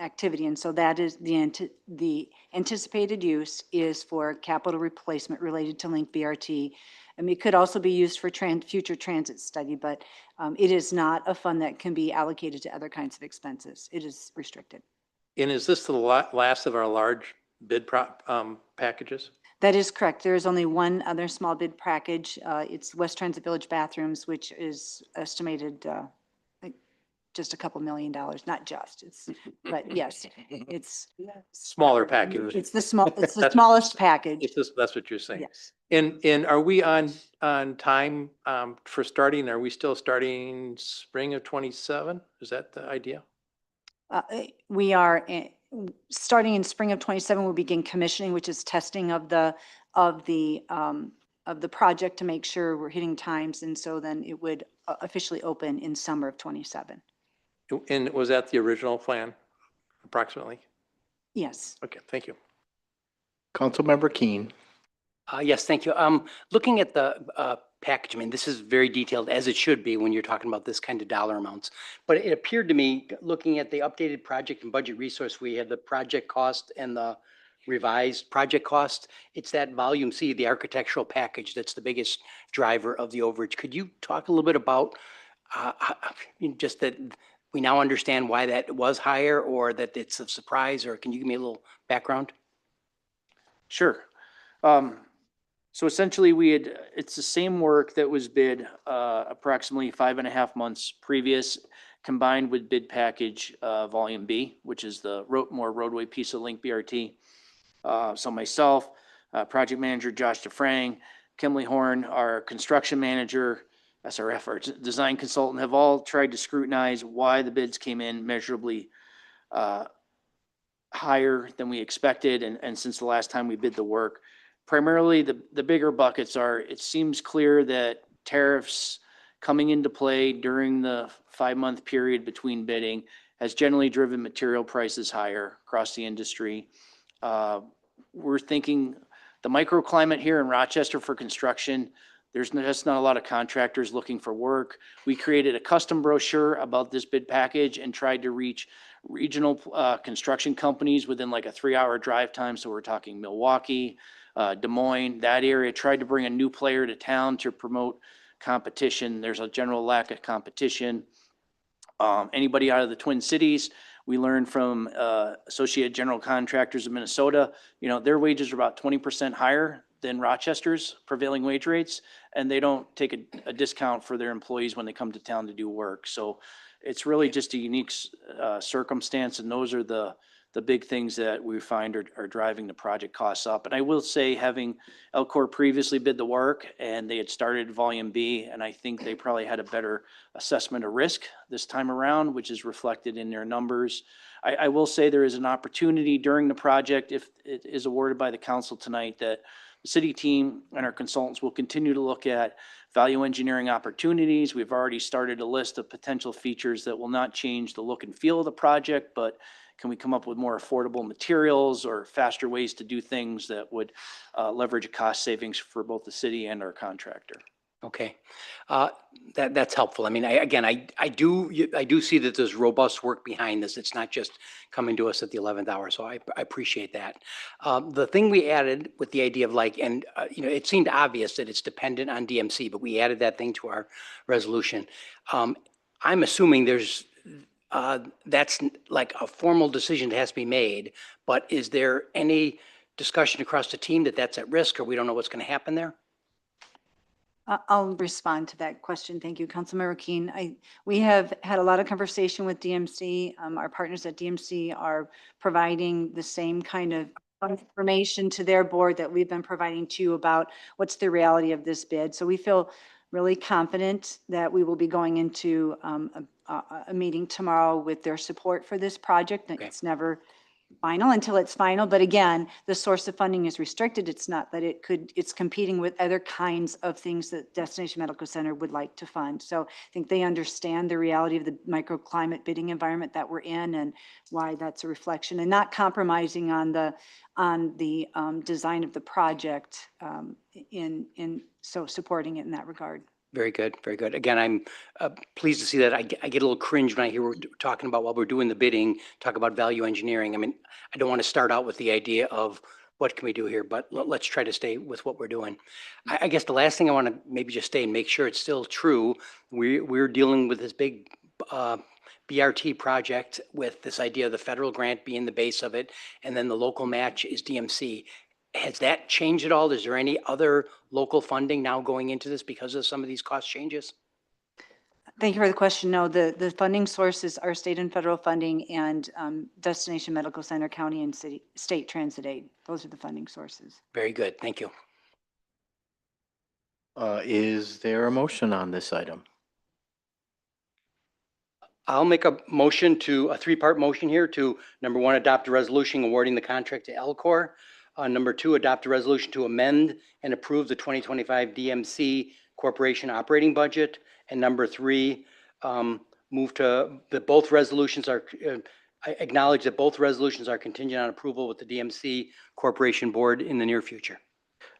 activity. And so that is the anticipated use is for capital replacement related to Link BRT. And it could also be used for future transit study, but it is not a fund that can be allocated to other kinds of expenses. It is restricted. And is this the last of our large bid packages? That is correct. There is only one other small bid package. It's West Transit Village bathrooms, which is estimated just a couple $1 million. Not just, but yes, it's Smaller package. It's the smallest package. That's what you're saying. Yes. And are we on time for starting? Are we still starting spring of 27? Is that the idea? We are starting in spring of 27. We'll begin commissioning, which is testing of the project to make sure we're hitting times, and so then it would officially open in summer of 27. And was that the original plan, approximately? Yes. Okay, thank you. Councilmember Keen. Yes, thank you. Looking at the package, I mean, this is very detailed, as it should be when you're talking about this kind of dollar amounts. But it appeared to me, looking at the updated project and budget resource, we had the project cost and the revised project cost. It's that volume C, the architectural package, that's the biggest driver of the overage. Could you talk a little bit about just that we now understand why that was higher, or that it's a surprise, or can you give me a little background? Sure. So essentially it's the same work that was bid approximately 5.5 months previous, combined with bid package volume B, which is the more roadway piece of Link BRT. So myself, project manager Josh DeFrang, Kimley Horn, our construction manager, SRF, our design consultant, have all tried to scrutinize why the bids came in measurably higher than we expected, and since the last time we bid the work. Primarily, the bigger buckets are, it seems clear that tariffs coming into play during the 5-month period between bidding has generally driven material prices higher across the industry. We're thinking the microclimate here in Rochester for construction, there's just not a lot of contractors looking for work. We created a custom brochure about this bid package and tried to reach regional construction companies within like a 3-hour drive time. So we're talking Milwaukee, Des Moines, that area. Tried to bring a new player to town to promote competition. There's a general lack of competition. Anybody out of the Twin Cities, we learned from Associated General Contractors of Minnesota, their wages are about 20% higher than Rochester's prevailing wage rates, and they don't take a discount for their employees when they come to town to do work. So it's really just a unique circumstance, and those are the the big things that we find are driving the project costs up. And I will say, having Elcor previously bid the work and they had started Volume B, and I think they probably had a better assessment of risk this time around, which is reflected in their numbers. I will say there is an opportunity during the project, if it is awarded by the council tonight, that the city team and our consultants will continue to look at value engineering opportunities. We've already started a list of potential features that will not change the look and feel of the project, but can we come up with more affordable materials or faster ways to do things that would leverage a cost savings for both the city and our contractor? Okay, that's helpful. I mean, I do see that there's robust work behind this. It's not just coming to us at the 11th hour, so I appreciate that. The thing we added with the idea of like, and it seemed obvious that it's dependent on DMC, but we added that thing to our resolution. I'm assuming that's like a formal decision that has to be made, but is there any discussion across the team that that's at risk, or we don't know what's going to happen there? I'll respond to that question. Thank you, Councilmember Keen. We have had a lot of conversation with DMC. Our partners at DMC are providing the same kind of information to their board that we've been providing to you about what's the reality of this bid. So we feel really confident that we will be going into a meeting tomorrow with their support for this project. Okay. It's never final until it's final. But again, the source of funding is restricted. It's not that it's competing with other kinds of things that Destination Medical Center would like to fund. So I think they understand the reality of the microclimate bidding environment that we're in and why that's a reflection, and not compromising on the design of the project so supporting it in that regard. Very good, very good. Again, I'm pleased to see that. I get a little cringe when I hear we're talking about, while we're doing the bidding, talk about value engineering. I mean, I don't want to start out with the idea of what can we do here, but let's try to stay with what we're doing. I guess the last thing I want to maybe just stay and make sure it's still true. We're dealing with this big BRT project with this idea of the federal grant being the base of it, and then the local match is DMC. Has that changed at all? Is there any other local funding now going into this because of some of these cost changes? Thank you for the question. No, the funding sources are state and federal funding and Destination Medical Center, county and city, state transit aid. Those are the funding sources. Very good. Thank you. Is there a motion on this item? I'll make a three-part motion here to, number one, adopt a resolution awarding the contract to Elcor. Number two, adopt a resolution to amend and approve the 2025 DMC Corporation operating budget. And number three, move to that both resolutions are, I acknowledge that both resolutions are contingent on approval with the DMC Corporation Board in the near future.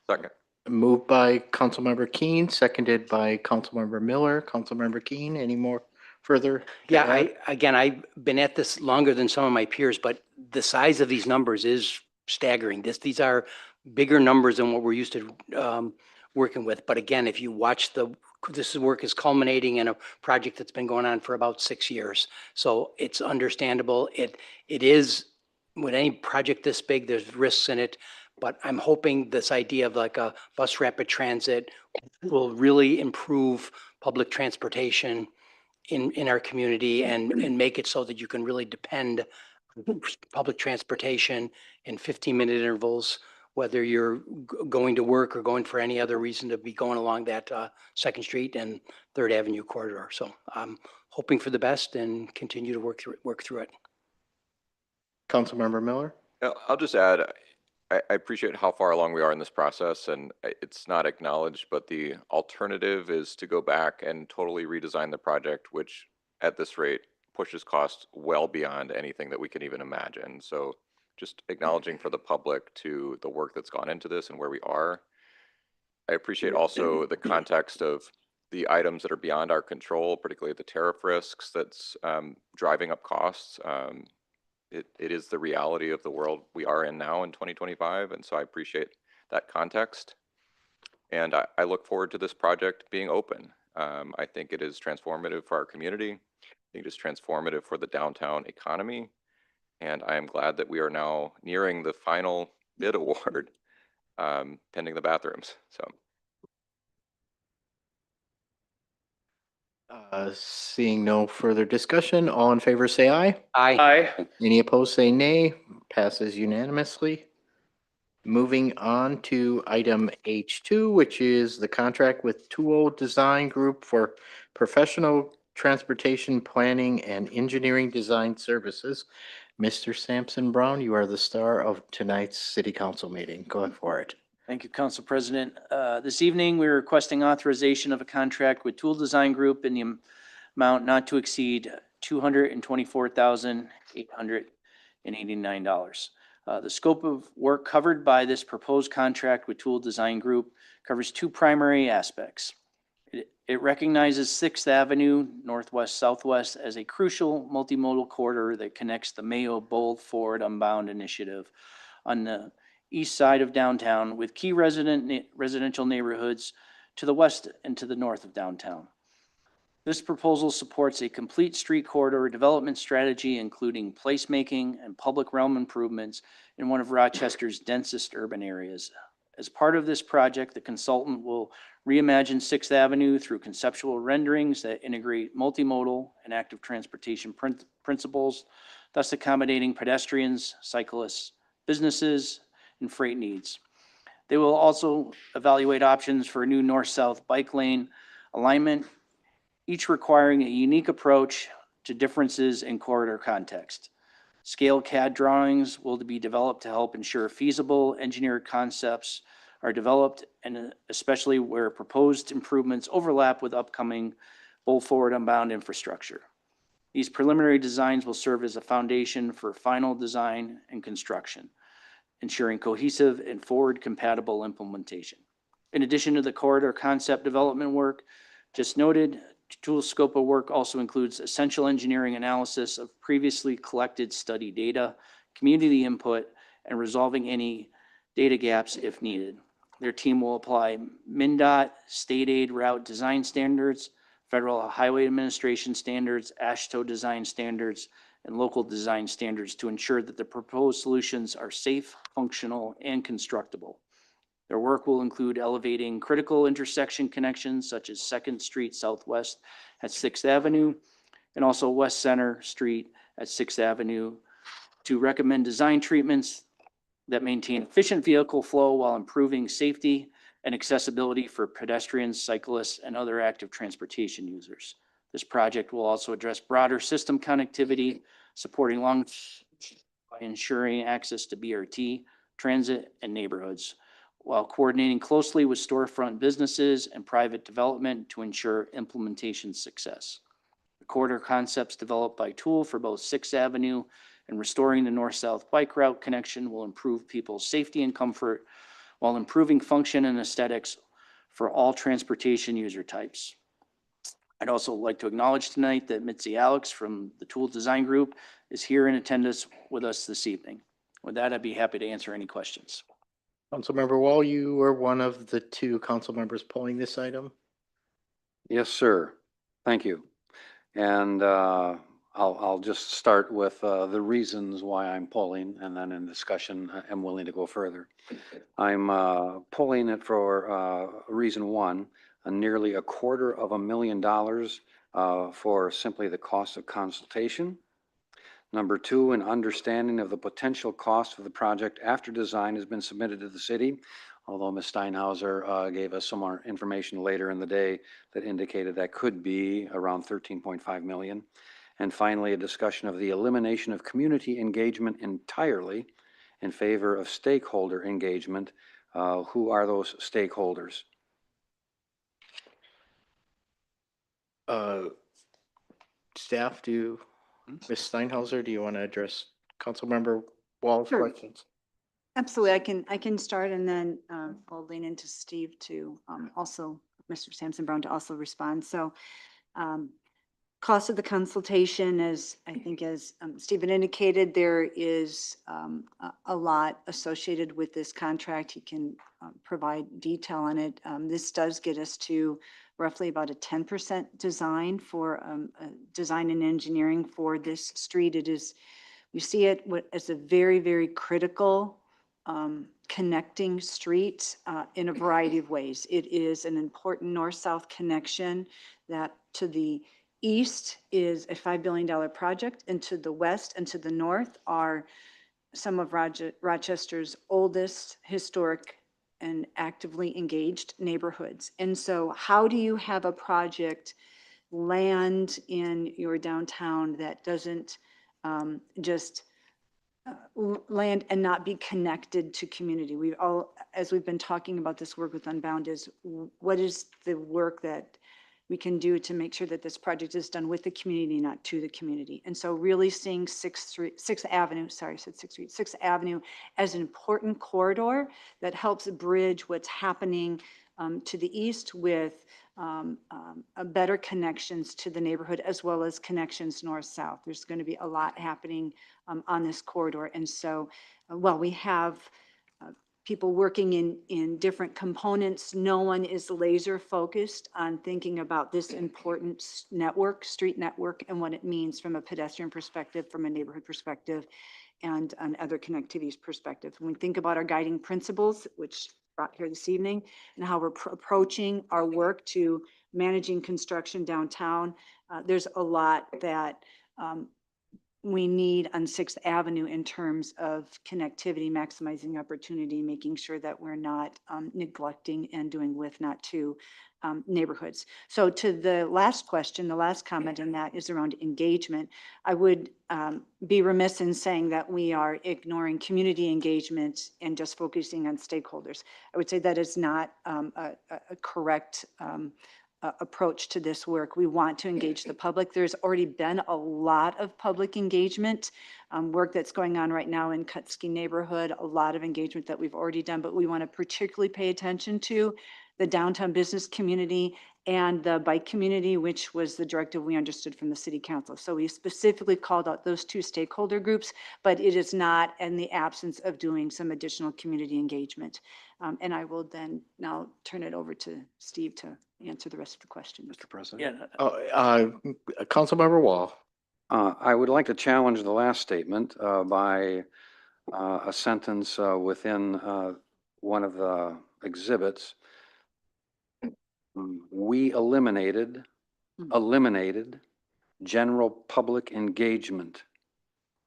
Second. Moved by Councilmember Keen, seconded by Councilmember Miller. Councilmember Keen, any more further? Yeah, I've been at this longer than some of my peers, but the size of these numbers is staggering. These are bigger numbers than what we're used to working with. But again, if you watch this work is culminating in a project that's been going on for about 6 years. So it's understandable. It is, with any project this big, there's risks in it. But I'm hoping this idea of like a bus rapid transit will really improve public transportation in our community and make it so that you can really depend on public transportation in 15-minute intervals, whether you're going to work or going for any other reason to be going along that 2nd Street and 3rd Avenue corridor. So I'm hoping for the best and continue to work through it. Councilmember Miller? I'll just add, I appreciate how far along we are in this process, and it's not acknowledged, but the alternative is to go back and totally redesign the project, which at this rate pushes costs well beyond anything that we can even imagine. So just acknowledging for the public to the work that's gone into this and where we are. I appreciate also the context of the items that are beyond our control, particularly the tariff risks that's driving up costs. It is the reality of the world we are in now in 2025, and so I appreciate that context. And I look forward to this project being open. I think it is transformative for our community. I think it is transformative for the downtown economy. And I am glad that we are now nearing the final bid award, pending the bathrooms. So. Seeing no further discussion, all in favor say aye. Aye. Any opposed say nay. Passes unanimously. Moving on to item H2, which is the contract with Tool Design Group for professional transportation planning and engineering design services. Mr. Sampson Brown, you are the star of tonight's city council meeting. Go for it. Thank you, Council President. This evening, we're requesting authorization of a contract with Tool Design Group in the amount not to exceed $224,889. The scope of work covered by this proposed contract with Tool Design Group covers two primary aspects. It recognizes 6th Avenue Northwest-Southwest as a crucial multimodal corridor that connects the Mayo Bold Forward Unbound initiative on the east side of downtown with key residential neighborhoods to the west and to the north of downtown. This proposal supports a complete street corridor development strategy, including placemaking and public realm improvements in one of Rochester's densest urban areas. As part of this project, the consultant will reimagine 6th Avenue through conceptual renderings that integrate multimodal and active transportation principles, thus accommodating pedestrians, cyclists, businesses, and freight needs. They will also evaluate options for a new north-south bike lane alignment, each requiring a unique approach to differences in corridor context. Scale CAD drawings will be developed to help ensure feasible engineered concepts are developed, and especially where proposed improvements overlap with upcoming Bold Forward Unbound infrastructure. These preliminary designs will serve as a foundation for final design and construction, ensuring cohesive and forward-compatible implementation. In addition to the corridor concept development work just noted, Tool's scope of work also includes essential engineering analysis of previously collected study data, community input, and resolving any data gaps if needed. Their team will apply MnDOT, state aid route design standards, Federal Highway Administration standards, AASHTO design standards, and local design standards to ensure that the proposed solutions are safe, functional, and constructible. Their work will include elevating critical intersection connections such as 2nd Street Southwest at 6th Avenue and also West Center Street at 6th Avenue to recommend design treatments that maintain efficient vehicle flow while improving safety and accessibility for pedestrians, cyclists, and other active transportation users. This project will also address broader system connectivity, supporting long by ensuring access to BRT, transit, and neighborhoods, while coordinating closely with storefront businesses and private development to ensure implementation success. The corridor concepts developed by Tool for both 6th Avenue and restoring the north-south bike route connection will improve people's safety and comfort while improving function and aesthetics for all transportation user types. I'd also like to acknowledge tonight that Mitzi Alex from the Tool Design Group is here in attendance with us this evening. With that, I'd be happy to answer any questions. Councilmember Wall, you were one of the two council members pulling this item. Yes, sir. Thank you. And I'll just start with the reasons why I'm pulling, and then in discussion, I'm willing to go further. I'm pulling it for reason one, nearly $250,000 for simply the cost of consultation. Number two, an understanding of the potential cost of the project after design has been submitted to the city, although Ms. Steinhauser gave us some more information later in the day that indicated that could be around $13.5 million. And finally, a discussion of the elimination of community engagement entirely in favor of stakeholder engagement. Who are those stakeholders? Staff, Ms. Steinhauser, do you want to address Councilmember Wall's Sure. questions? Absolutely. I can start and then we'll lean into Steve to also, Mr. Sampson Brown to also respond. So cost of the consultation is, I think as Stephen indicated, there is a lot associated with this contract. He can provide detail on it. This does get us to roughly about a 10% design for design and engineering for this street. It is, we see it as a very, very critical connecting street in a variety of ways. It is an important north-south connection that To the east is a $5 billion project, and to the west and to the north are some of Rochester's oldest historic and actively engaged neighborhoods. And so how do you have a project land in your downtown that doesn't just land and not be connected to community? We all, as we've been talking about this work with Unbound, is what is the work that we can do to make sure that this project is done with the community, not to the community. And so really seeing Sixth Avenue, sorry, I said Sixth Street, Sixth Avenue as an important corridor that helps bridge what's happening to the east with better connections to the neighborhood, as well as connections north-south. There's going to be a lot happening on this corridor. And so while we have people working in different components, no one is laser focused on thinking about this important network, street network, and what it means from a pedestrian perspective, from a neighborhood perspective, and other connectivities perspective. When we think about our guiding principles, which brought here this evening, and how we're approaching our work to managing construction downtown, there's a lot that we need on Sixth Avenue in terms of connectivity, maximizing opportunity, making sure that we're not neglecting and doing with, not to neighborhoods. So to the last question, the last comment on that is around engagement. I would be remiss in saying that we are ignoring community engagement and just focusing on stakeholders. I would say that is not a correct approach to this work. We want to engage the public. There's already been a lot of public engagement work that's going on right now in Kutzke neighborhood, a lot of engagement that we've already done, but we want to particularly pay attention to the downtown business community and the bike community, which was the directive we understood from the city council. So we specifically called out those two stakeholder groups, but it is not in the absence of doing some additional community engagement. And I will then now turn it over to Steve to answer the rest of the question. Mr. President? Yeah, Councilmember Wall. I would like to challenge the last statement by a sentence within one of the exhibits. We eliminated general public engagement,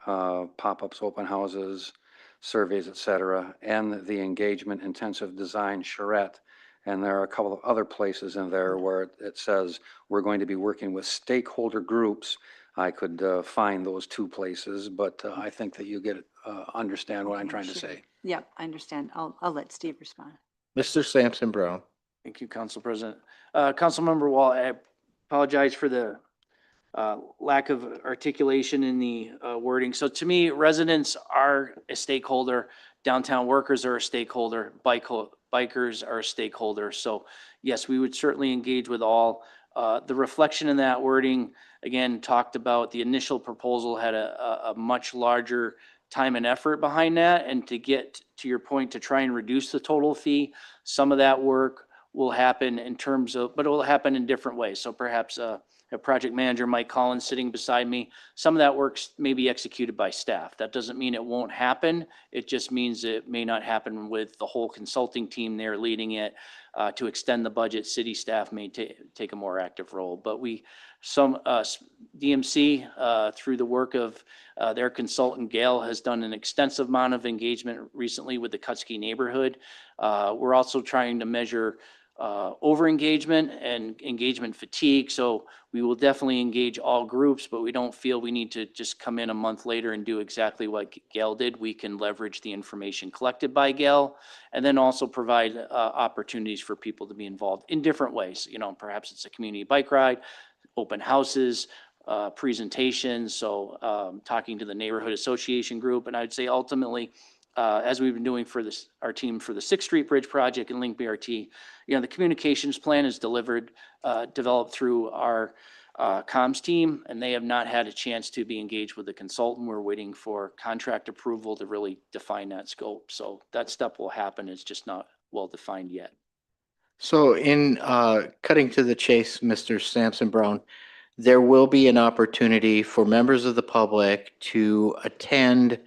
pop-ups, open houses, surveys, et cetera, and the engagement intensive design charrette. And there are a couple of other places in there where it says we're going to be working with stakeholder groups. I could find those two places, but I think that you understand what I'm trying to say. Yeah, I understand. I'll let Steve respond. Mr. Sampson Brown. thank you, Council President. Councilmember Wall, I apologize for the lack of articulation in the wording. So to me, residents are a stakeholder, downtown workers are a stakeholder, bikers are a stakeholder. So yes, we would certainly engage with all. The reflection in that wording, again, talked about the initial proposal had a much larger time and effort behind that. And to get to your point, to try and reduce the total fee, some of that work will happen in terms of, but it will happen in different ways. So perhaps a project manager, Mike Collins, sitting beside me, some of that work may be executed by staff. That doesn't mean it won't happen. It just means it may not happen with the whole consulting team there leading it. To extend the budget, city staff may take a more active role. But DMC, through the work of their consultant, Gail, has done an extensive amount of engagement recently with the Kutzke neighborhood. We're also trying to measure over-engagement and engagement fatigue. So we will definitely engage all groups, but we don't feel we need to just come in a month later and do exactly what Gail did. We can leverage the information collected by Gail and then also provide opportunities for people to be involved in different ways. You know, perhaps it's a community bike ride, open houses, presentations. So talking to the neighborhood association group. And I'd say ultimately, as we've been doing for our team for the 6th Street Bridge project and Link BRT, you know, the communications plan is developed through our comms team, and they have not had a chance to be engaged with the consultant. We're waiting for contract approval to really define that scope. So that step will happen. It's just not well defined yet. So in cutting to the chase, Mr. Sampson Brown, there will be an opportunity for members of the public to attend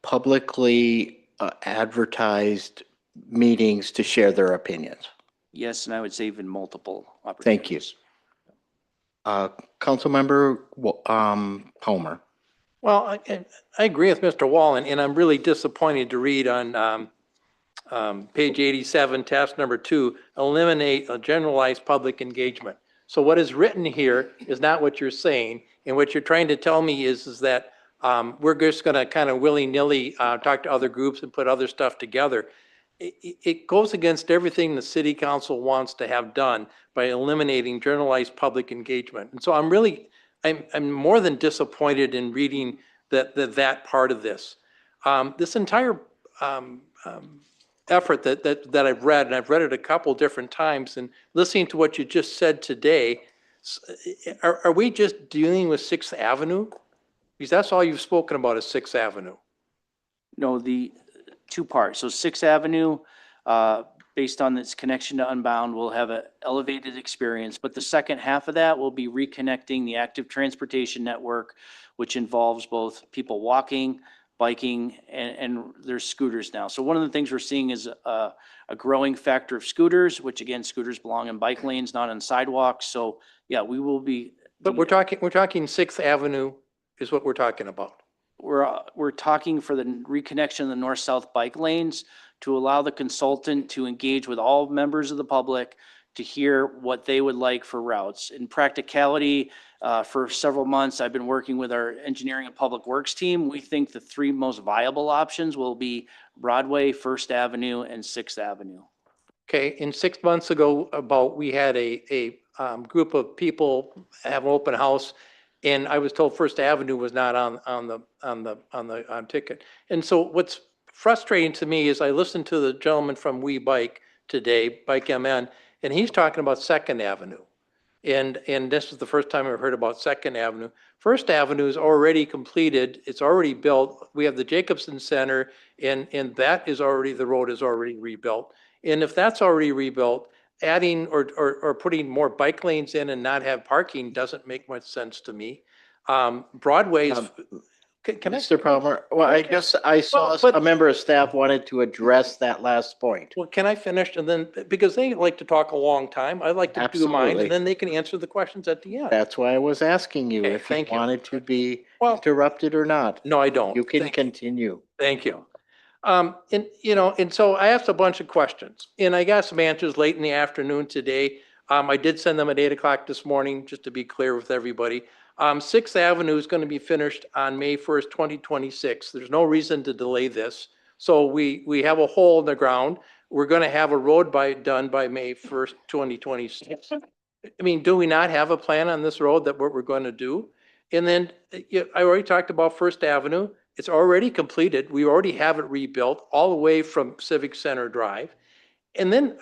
publicly advertised meetings to share their opinions. Yes, and I would say even multiple opportunities. Thank you. Councilmember, Palmer. Well, I agree with Mr. Wallen, and I'm really disappointed to read on page 87, task number 2, eliminate a generalized public engagement. So what is written here is not what you're saying, and what you're trying to tell me is that we're just going to kind of willy-nilly talk to other groups and put other stuff together. It goes against everything the city council wants to have done by eliminating generalized public engagement. And so I'm more than disappointed in reading that part of this. This entire effort that I've read, and I've read it a couple different times, and listening to what you just said today, are we just dealing with 6th Avenue? Because that's all you've spoken about is 6th Avenue. No, the two parts. So 6th Avenue, based on its connection to Unbound, will have an elevated experience. But the second half of that will be reconnecting the active transportation network, which involves both people walking, biking, and there's scooters now. So one of the things we're seeing is a growing factor of scooters, which again, scooters belong in bike lanes, not on sidewalks. So yeah, we will be. But we're talking 6th Avenue is what we're talking about. We're talking for the reconnection of the north-south bike lanes to allow the consultant to engage with all members of the public to hear what they would like for routes. In practicality, for several months, I've been working with our engineering and public works team. We think the 3 most viable options will be Broadway, 1st Avenue, and 6th Avenue. Okay, and 6 months ago, we had a group of people have an open house, and I was told 1st Avenue was not on the ticket. And so what's frustrating to me is I listened to the gentleman from We Bike today, Bike MN, and he's talking about 2nd Avenue. And this is the first time I've heard about 2nd Avenue. 1st Avenue is already completed. It's already built. We have the Jacobson Center, and that is already, the road is already rebuilt. And if that's already rebuilt, adding or putting more bike lanes in and not have parking doesn't make much sense to me. Broadway's. Can I? Mr. Palmer, well, I guess I saw a member of staff wanted to address that last point. Well, can I finish? And then, because they like to talk a long time, I like to do mine, Absolutely. and then they can answer the questions at the end. That's why I was asking you Okay, if you thank you. wanted to be interrupted or not. No, I don't. You can Thank you. continue. Thank you. And so I asked a bunch of questions, and I got some answers late in the afternoon today. I did send them at 8 o'clock this morning, just to be clear with everybody. 6th Avenue is going to be finished on May 1st, 2026. There's no reason to delay this. So we have a hole in the ground. We're going to have a road done by May 1st, 2026. I mean, do we not have a plan on this road that what we're going to do? And then I already talked about 1st Avenue. It's already completed. We already have it rebuilt all the way from Civic Center Drive. And then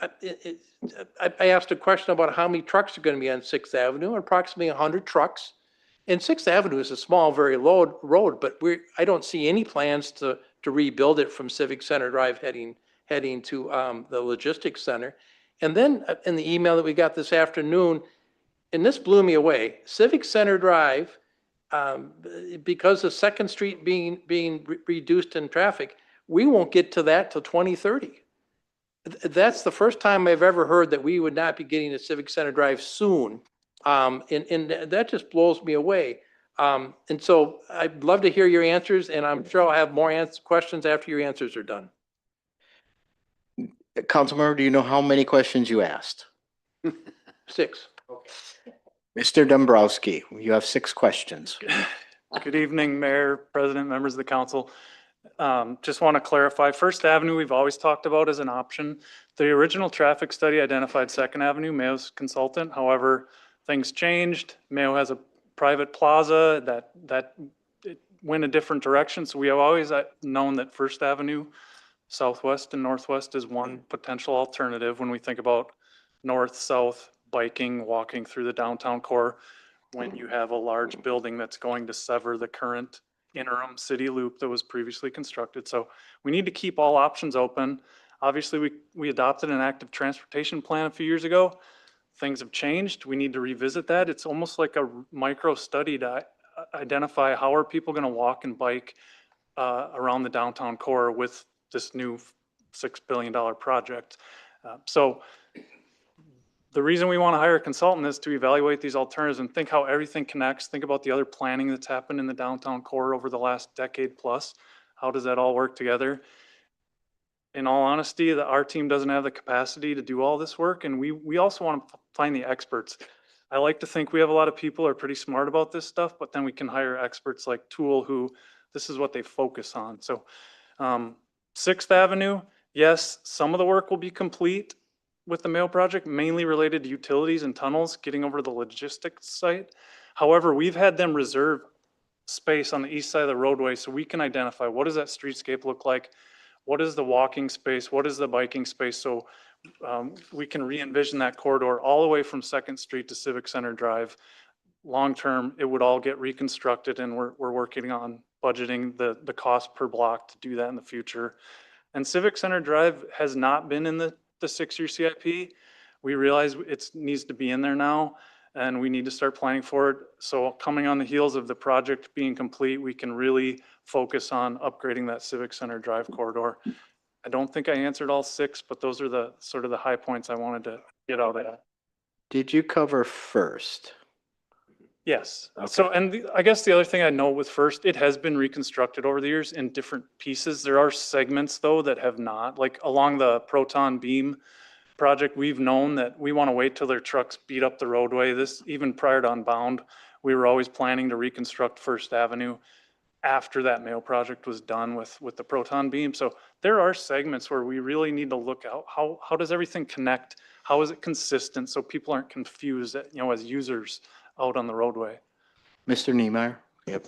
I asked a question about how many trucks are going to be on 6th Avenue, approximately 100 trucks. And 6th Avenue is a small, very low road, but I don't see any plans to rebuild it from Civic Center Drive heading to the Logistics Center. And then in the email that we got this afternoon, and this blew me away, Civic Center Drive, because of 2nd Street being reduced in traffic, we won't get to that till 2030. That's the first time I've ever heard that we would not be getting to Civic Center Drive soon. And that just blows me away. And so I'd love to hear your answers, and I'm sure I'll have more questions after your answers are done. Councilmember, do you know how many questions you asked? 6. Mr. Dombrowski, you have 6 questions. Good evening, Mayor, President, members of the council. Just want to clarify, 1st Avenue we've always talked about as an option. The original traffic study identified 2nd Avenue, Mayo's consultant. However, things changed. Mayo has a private plaza that it went a different direction. So we have always known that 1st Avenue, southwest and northwest is one potential alternative when we think about north-south biking, walking through the downtown core, when you have a large building that's going to sever the current interim city loop that was previously constructed. So we need to keep all options open. Obviously, we adopted an active transportation plan a few years ago. Things have changed. We need to revisit that. It's almost like a micro study to identify how are people going to walk and bike around the downtown core with this new $6 billion project. So The reason we want to hire a consultant is to evaluate these alternatives and think how everything connects. Think about the other planning that's happened in the downtown core over the last decade plus. How does that all work together? In all honesty, our team doesn't have the capacity to do all this work, and we also want to find the experts. I like to think we have a lot of people who are pretty smart about this stuff, but then we can hire experts like Tool who this is what they focus on. So 6th Avenue, yes, some of the work will be complete with the Mayo project, mainly related to utilities and tunnels, getting over to the logistics site. However, we've had them reserve space on the east side of the roadway so we can identify what does that streetscape look like, what is the walking space, what is the biking space, so we can re-envision that corridor all the way from 2nd Street to Civic Center Drive. Long-term, it would all get reconstructed, and we're working on budgeting the cost per block to do that in the future. And Civic Center Drive has not been in the 6-year CIP. We realize it needs to be in there now, and we need to start planning for it. So coming on the heels of the project being complete, we can really focus on upgrading that Civic Center Drive corridor. I don't think I answered all 6, but those are the sort of the high points I wanted to get out of that. Did you cover First? Yes. So, and I guess the other thing I know with First, it has been reconstructed over the years in different pieces. There are segments though that have not, like along the Proton Beam project, we've known that we want to wait till their trucks beat up the roadway. This, even prior to Unbound, we were always planning to reconstruct First Avenue after that Mayo project was done with the Proton Beam. So there are segments where we really need to look out, how does everything connect? How is it consistent so people aren't confused, as users out on the roadway? Mr. Niemeyer? Yep.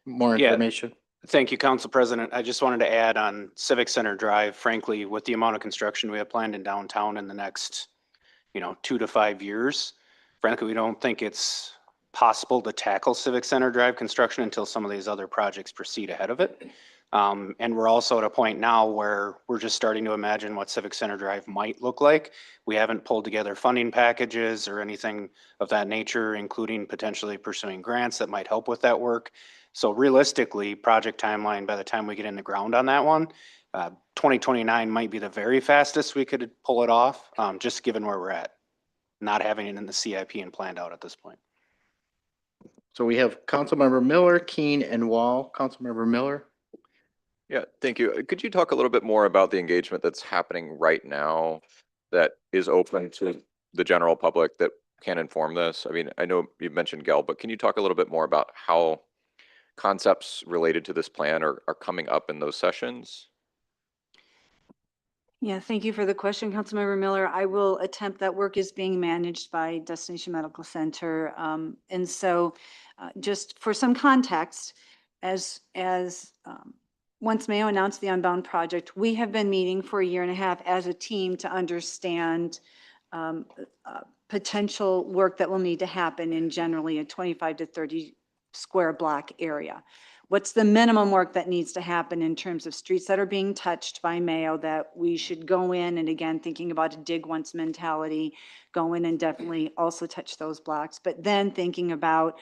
More Yeah. information? Thank you, Council President. I just wanted to add on Civic Center Drive, frankly, with the amount of construction we have planned in downtown in the next, 2 to 5 years, frankly, we don't think it's possible to tackle Civic Center Drive construction until some of these other projects proceed ahead of it. And we're also at a point now where we're just starting to imagine what Civic Center Drive might look like. We haven't pulled together funding packages or anything of that nature, including potentially pursuing grants that might help with that work. So realistically, project timeline, by the time we get in the ground on that one, 2029 might be the very fastest we could pull it off, just given where we're at, not having it in the CIP and planned out at this point. So we have Councilmember Miller, Keene, and Wall. Councilmember Miller? Yeah, thank you. Could you talk a little bit more about the engagement that's happening right now that is open to the general public that can inform this? I mean, I know you mentioned Gel, but can you talk a little bit more about how concepts related to this plan are coming up in those sessions? Yeah, thank you for the question, Councilmember Miller. I will attempt, that work is being managed by Destination Medical Center. And so just for some context, as once Mayo announced the Unbound project, we have been meeting for 1.5 years as a team to understand potential work that will need to happen in generally a 25 to 30 square block area. What's the minimum work that needs to happen in terms of streets that are being touched by Mayo that we should go in, and again, thinking about a dig once mentality, go in and definitely also touch those blocks, but then thinking about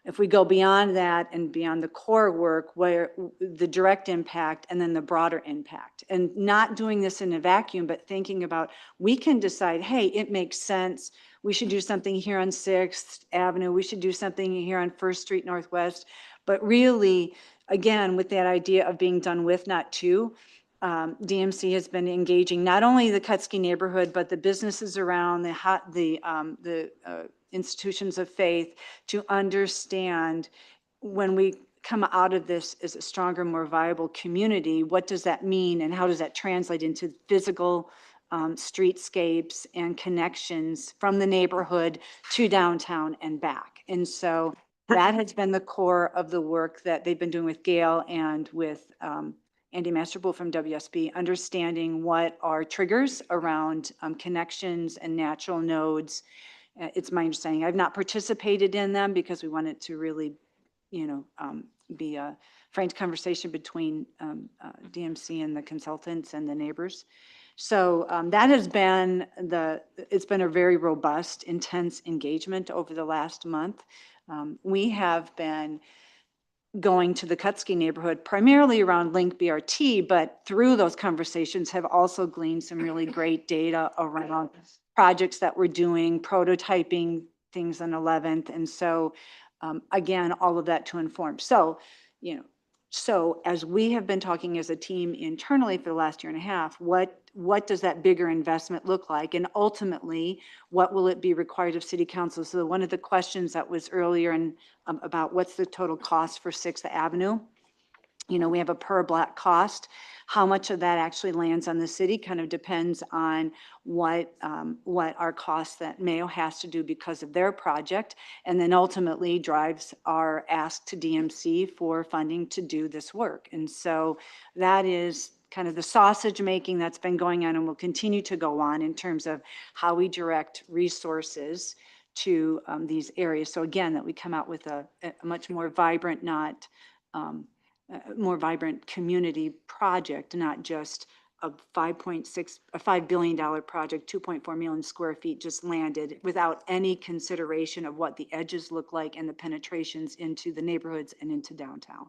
if we go beyond that and beyond the core work, where the direct impact and then the broader impact, and not doing this in a vacuum, but thinking about, we can decide, hey, it makes sense. We should do something here on 6th Avenue. We should do something here on 1st Street Northwest. But really, again, with that idea of being done with, not to, DMC has been engaging not only the Kutsky neighborhood, but the businesses around, the institutions of faith, to understand when we come out of this as a stronger, more viable community, what does that mean and how does that translate into physical streetscapes and connections from the neighborhood to downtown and back. And so that has been the core of the work that they've been doing with Gail and with Andy Masterpool from WSB, understanding what are triggers around connections and natural nodes. It's my understanding. I've not participated in them because we want it to really, be a frank conversation between DMC and the consultants and the neighbors. So that has been it's been a very robust, intense engagement over the last month. We have been going to the Kutsky neighborhood primarily around Link BRT, but through those conversations have also gleaned some really great data around projects that we're doing, prototyping things on 11th. And so, again, all of that to inform. So, so as we have been talking as a team internally for the last year and a half, what does that bigger investment look like? And ultimately, what will it be required of city council? So one of the questions that was earlier about what's the total cost for 6th Avenue? We have a per block cost. How much of that actually lands on the city kind of depends on what our costs that Mayo has to do because of their project, and then ultimately drives our ask to DMC for funding to do this work. And so that is kind of the sausage making that's been going on and will continue to go on in terms of how we direct resources to these areas. So again, that we come out with a much more vibrant, not more vibrant community project, not just a $5 billion project, 2.4 million square feet just landed without any consideration of what the edges look like and the penetrations into the neighborhoods and into downtown.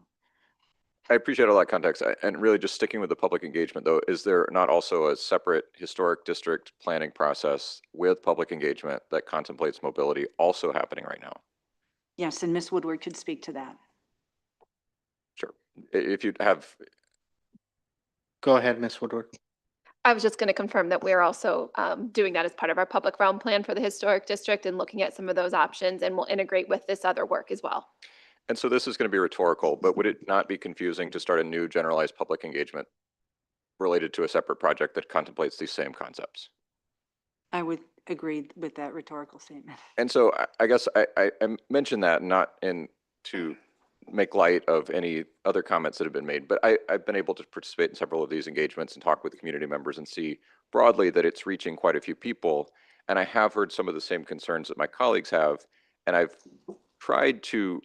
I appreciate all that context. And really just sticking with the public engagement though, is there not also a separate historic district planning process with public engagement that contemplates mobility also happening right now? Yes, and Ms. Woodward could speak to that. Sure. If you have. Go ahead, Ms. Woodward. I was just going to confirm that we're also doing that as part of our public realm plan for the historic district and looking at some of those options, and we'll integrate with this other work as well. And so this is going to be rhetorical, but would it not be confusing to start a new generalized public engagement related to a separate project that contemplates these same concepts? I would agree with that rhetorical statement. And so I guess I mentioned that not to make light of any other comments that have been made, but I've been able to participate in several of these engagements and talk with community members and see broadly that it's reaching quite a few people. And I have heard some of the same concerns that my colleagues have, and I've tried to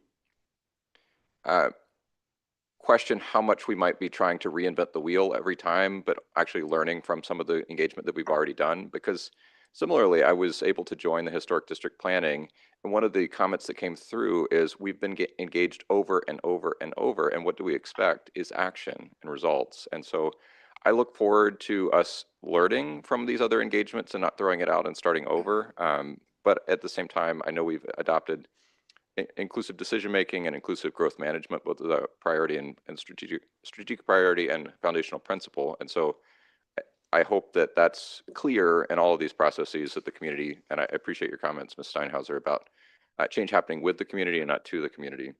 question how much we might be trying to reinvent the wheel every time, but actually learning from some of the engagement that we've already done. Because similarly, I was able to join the historic district planning, and one of the comments that came through is we've been engaged over and over and over, and what do we expect is action and results. And so I look forward to us learning from these other engagements and not throwing it out and starting over. But at the same time, I know we've adopted inclusive decision-making and inclusive growth management, both as a priority and strategic priority and foundational principle. And so I hope that that's clear in all of these processes that the community, and I appreciate your comments, Ms. Steinhauser, about change happening with the community and not to the community.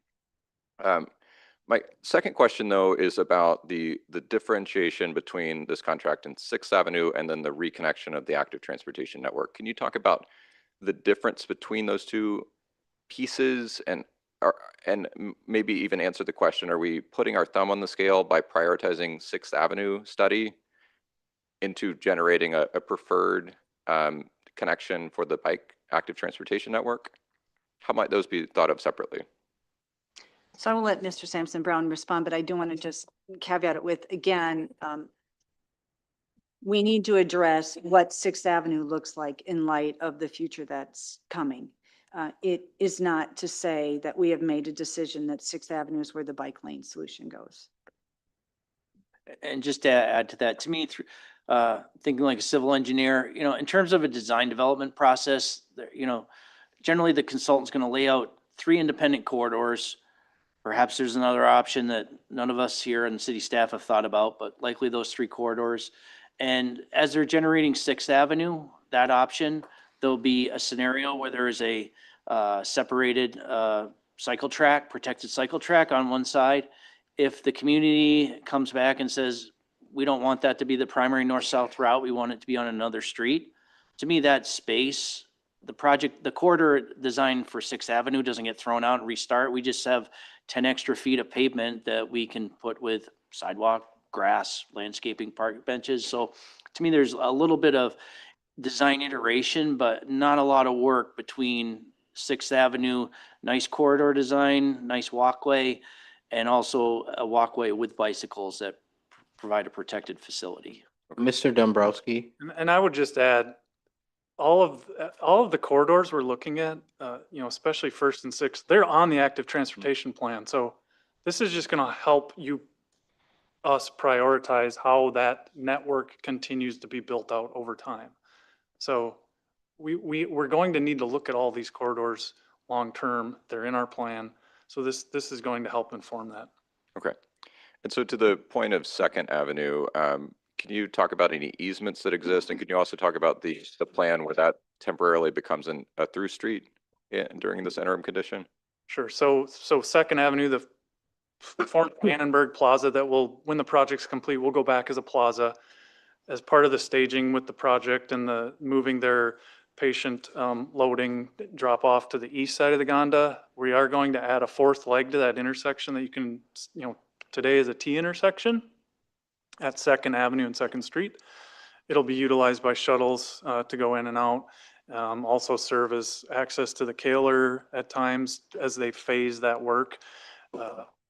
My second question, though, is about the differentiation between this contract and 6th Avenue and then the reconnection of the active transportation network. Can you talk about the difference between those two pieces and maybe even answer the question, are we putting our thumb on the scale by prioritizing 6th Avenue study into generating a preferred connection for the bike active transportation network? How might those be thought of separately? So I will let Mr. Sampson Brown respond, but I do want to just caveat it with, again, we need to address what 6th Avenue looks like in light of the future that's coming. It is not to say that we have made a decision that 6th Avenue is where the bike lane solution goes. And just to add to that, to me, thinking like a civil engineer, in terms of a design development process, generally the consultant's going to lay out 3 independent corridors. Perhaps there's another option that none of us here and city staff have thought about, but likely those 3 corridors. And as they're generating 6th Avenue, that option, there'll be a scenario where there is a separated cycle track, protected cycle track on one side. If the community comes back and says, we don't want that to be the primary north-south route, we want it to be on another street, to me, that space, the corridor design for 6th Avenue doesn't get thrown out and restart. We just have 10 extra feet of pavement that we can put with sidewalk, grass, landscaping, park benches. So to me, there's a little bit of design iteration, but not a lot of work between 6th Avenue, nice corridor design, nice walkway, and also a walkway with bicycles that provide a protected facility. Mr. Dombrowski. And I would just add, all of the corridors we're looking at, especially 1st and 6th, they're on the active transportation plan. So this is just going to help us prioritize how that network continues to be built out over time. So we're going to need to look at all these corridors long-term. They're in our plan. So this is going to help inform that. Okay. And so to the point of Second Avenue, can you talk about any easements that exist? And can you also talk about the plan where that temporarily becomes a through street during this interim condition? Sure. So Second Avenue, the former Annenberg Plaza that will, when the project's complete, will go back as a plaza. As part of the staging with the project and the moving their patient loading drop off to the east side of the Gonda, we are going to add a fourth leg to that intersection that you can, today is a T intersection at Second Avenue and Second Street. It'll be utilized by shuttles to go in and out. Also serve as access to the Kaler at times as they phase that work.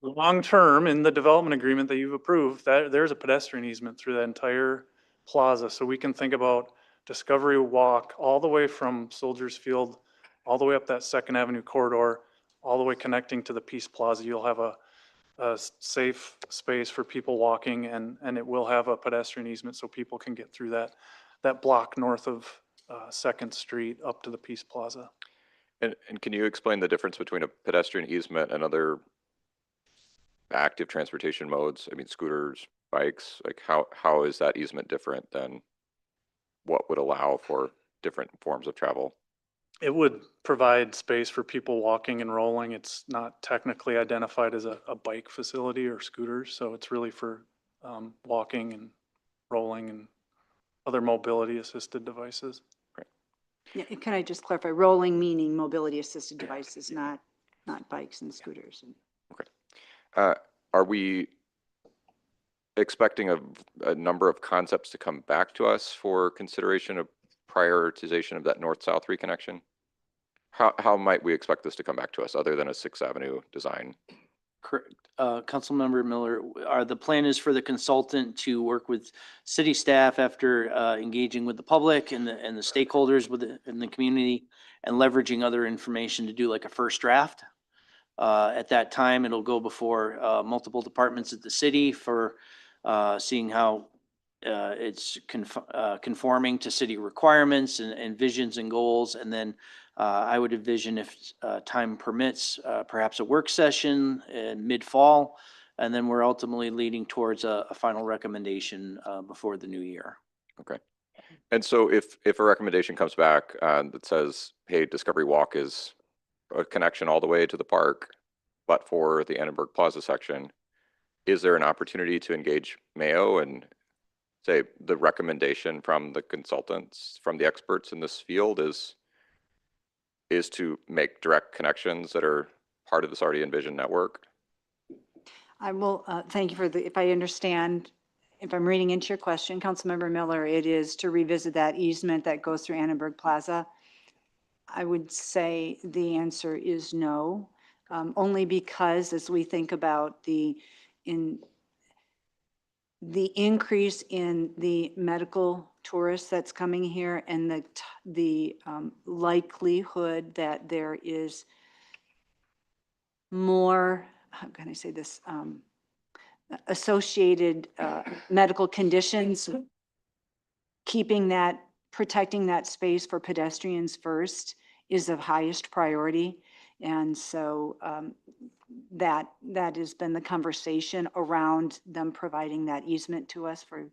Long-term in the development agreement that you've approved, that there's a pedestrian easement through that entire plaza. So we can think about Discovery Walk all the way from Soldiers Field, all the way up that Second Avenue corridor, all the way connecting to the Peace Plaza. You'll have a safe space for people walking, and it will have a pedestrian easement so people can get through that block north of Second Street up to the Peace Plaza. And can you explain the difference between a pedestrian easement and other active transportation modes? I mean, scooters, bikes, like how is that easement different than what would allow for different forms of travel? It would provide space for people walking and rolling. It's not technically identified as a bike facility or scooters, so it's really for walking and rolling and other mobility assisted devices. Yeah, can I just clarify, rolling meaning mobility assisted devices, not bikes and scooters? Okay. Are we expecting a number of concepts to come back to us for consideration of prioritization of that north-south reconnection? How might we expect this to come back to us other than a 6th Avenue design? Correct. Councilmember Miller, the plan is for the consultant to work with city staff after engaging with the public and the stakeholders in the community and leveraging other information to do like a first draft. At that time, it'll go before multiple departments at the city for seeing how it's conforming to city requirements and visions and goals. And then I would envision, if time permits, perhaps a work session in mid-fall. And then we're ultimately leading towards a final recommendation before the new year. Okay. And so if a recommendation comes back that says, hey, Discovery Walk is a connection all the way to the park, but for the Annenberg Plaza section, is there an opportunity to engage Mayo and say the recommendation from the consultants, from the experts in this field is to make direct connections that are part of this already envisioned network? I will, thank you for if I understand, if I'm reading into your question, Councilmember Miller, it is to revisit that easement that goes through Annenberg Plaza. I would say the answer is no, only because as we think about the increase in the medical tourists that's coming here and the likelihood that there is more, how can I say this, associated medical conditions, protecting that space for pedestrians first is of highest priority. And so that has been the conversation around them providing that easement to us for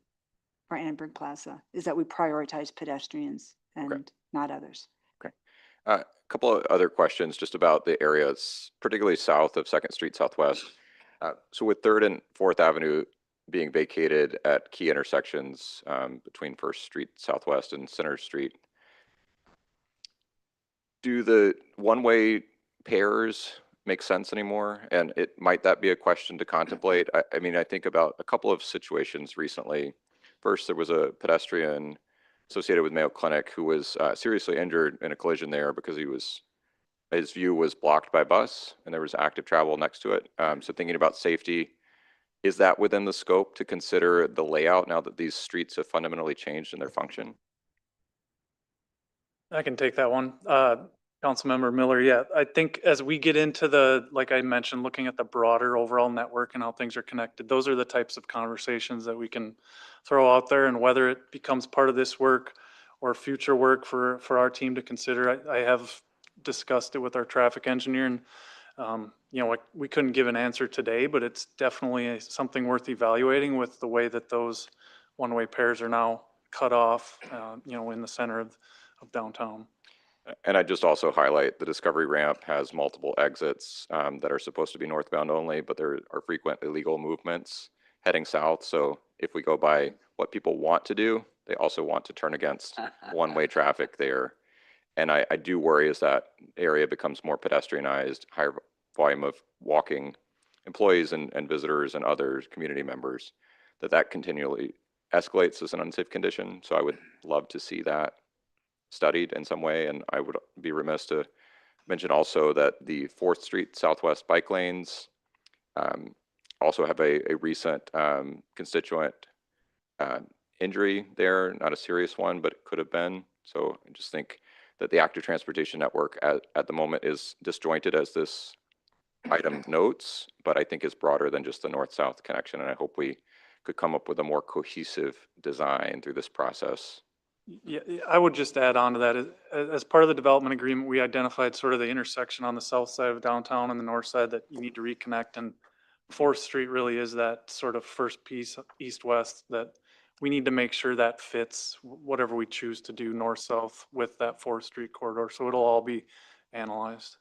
Annenberg Plaza, is that we prioritize pedestrians and not others. Okay. A couple of other questions just about the areas, particularly south of 2nd Street Southwest. So with 3rd and 4th Avenue being vacated at key intersections between 1st Street Southwest and Center Street, do the one-way pairs make sense anymore? And might that be a question to contemplate? I mean, I think about a couple of situations recently. First, there was a pedestrian associated with Mayo Clinic who was seriously injured in a collision there because his view was blocked by bus and there was active travel next to it. So thinking about safety, is that within the scope to consider the layout now that these streets have fundamentally changed in their function? I can take that one. Councilmember Miller, yeah, I think as we get into like I mentioned, looking at the broader overall network and how things are connected, those are the types of conversations that we can throw out there, and whether it becomes part of this work or future work for our team to consider. I have discussed it with our traffic engineer, and you know, like, we couldn't give an answer today, but it's definitely something worth evaluating with the way that those one-way pairs are now cut off, you know, in the center of downtown. And I just also highlight the Discovery ramp has multiple exits that are supposed to be northbound only, but there are frequent illegal movements heading south. So if we go by what people want to do, they also want to turn against one-way traffic there. And I do worry as that area becomes more pedestrianized, higher volume of walking employees and visitors and other community members, that continually escalates as an unsafe condition. So I would love to see that studied in some way. And I would be remiss to mention also that the 4th Street Southwest bike lanes also have a recent constituent injury there, not a serious one, but it could have been. So I just think that the active transportation network at the moment is disjointed as this item notes, but I think is broader than just the north-south connection. And I hope we could come up with a more cohesive design through this process. Yeah, I would just add on to that, as part of the development agreement, we identified sort of the intersection on the south side of downtown and the north side that you need to reconnect. And 4th Street really is that sort of first piece east-west that we need to make sure that fits whatever we choose to do north-south with that 4th Street corridor. So it'll all be analyzed.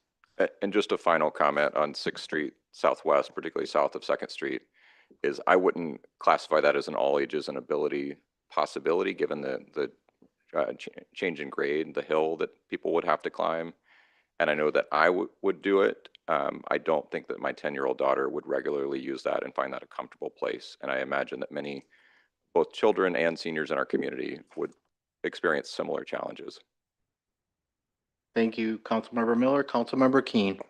And just a final comment on 6th Street Southwest, particularly south of 2nd Street, is I wouldn't classify that as an all ages and ability possibility, given the change in grade, the hill that people would have to climb. And I know that I would do it. I don't think that my 10-year-old daughter would regularly use that and find that a comfortable place. And I imagine that many, both children and seniors in our community, would experience similar challenges. Thank you, Councilmember Miller. Councilmember Keen.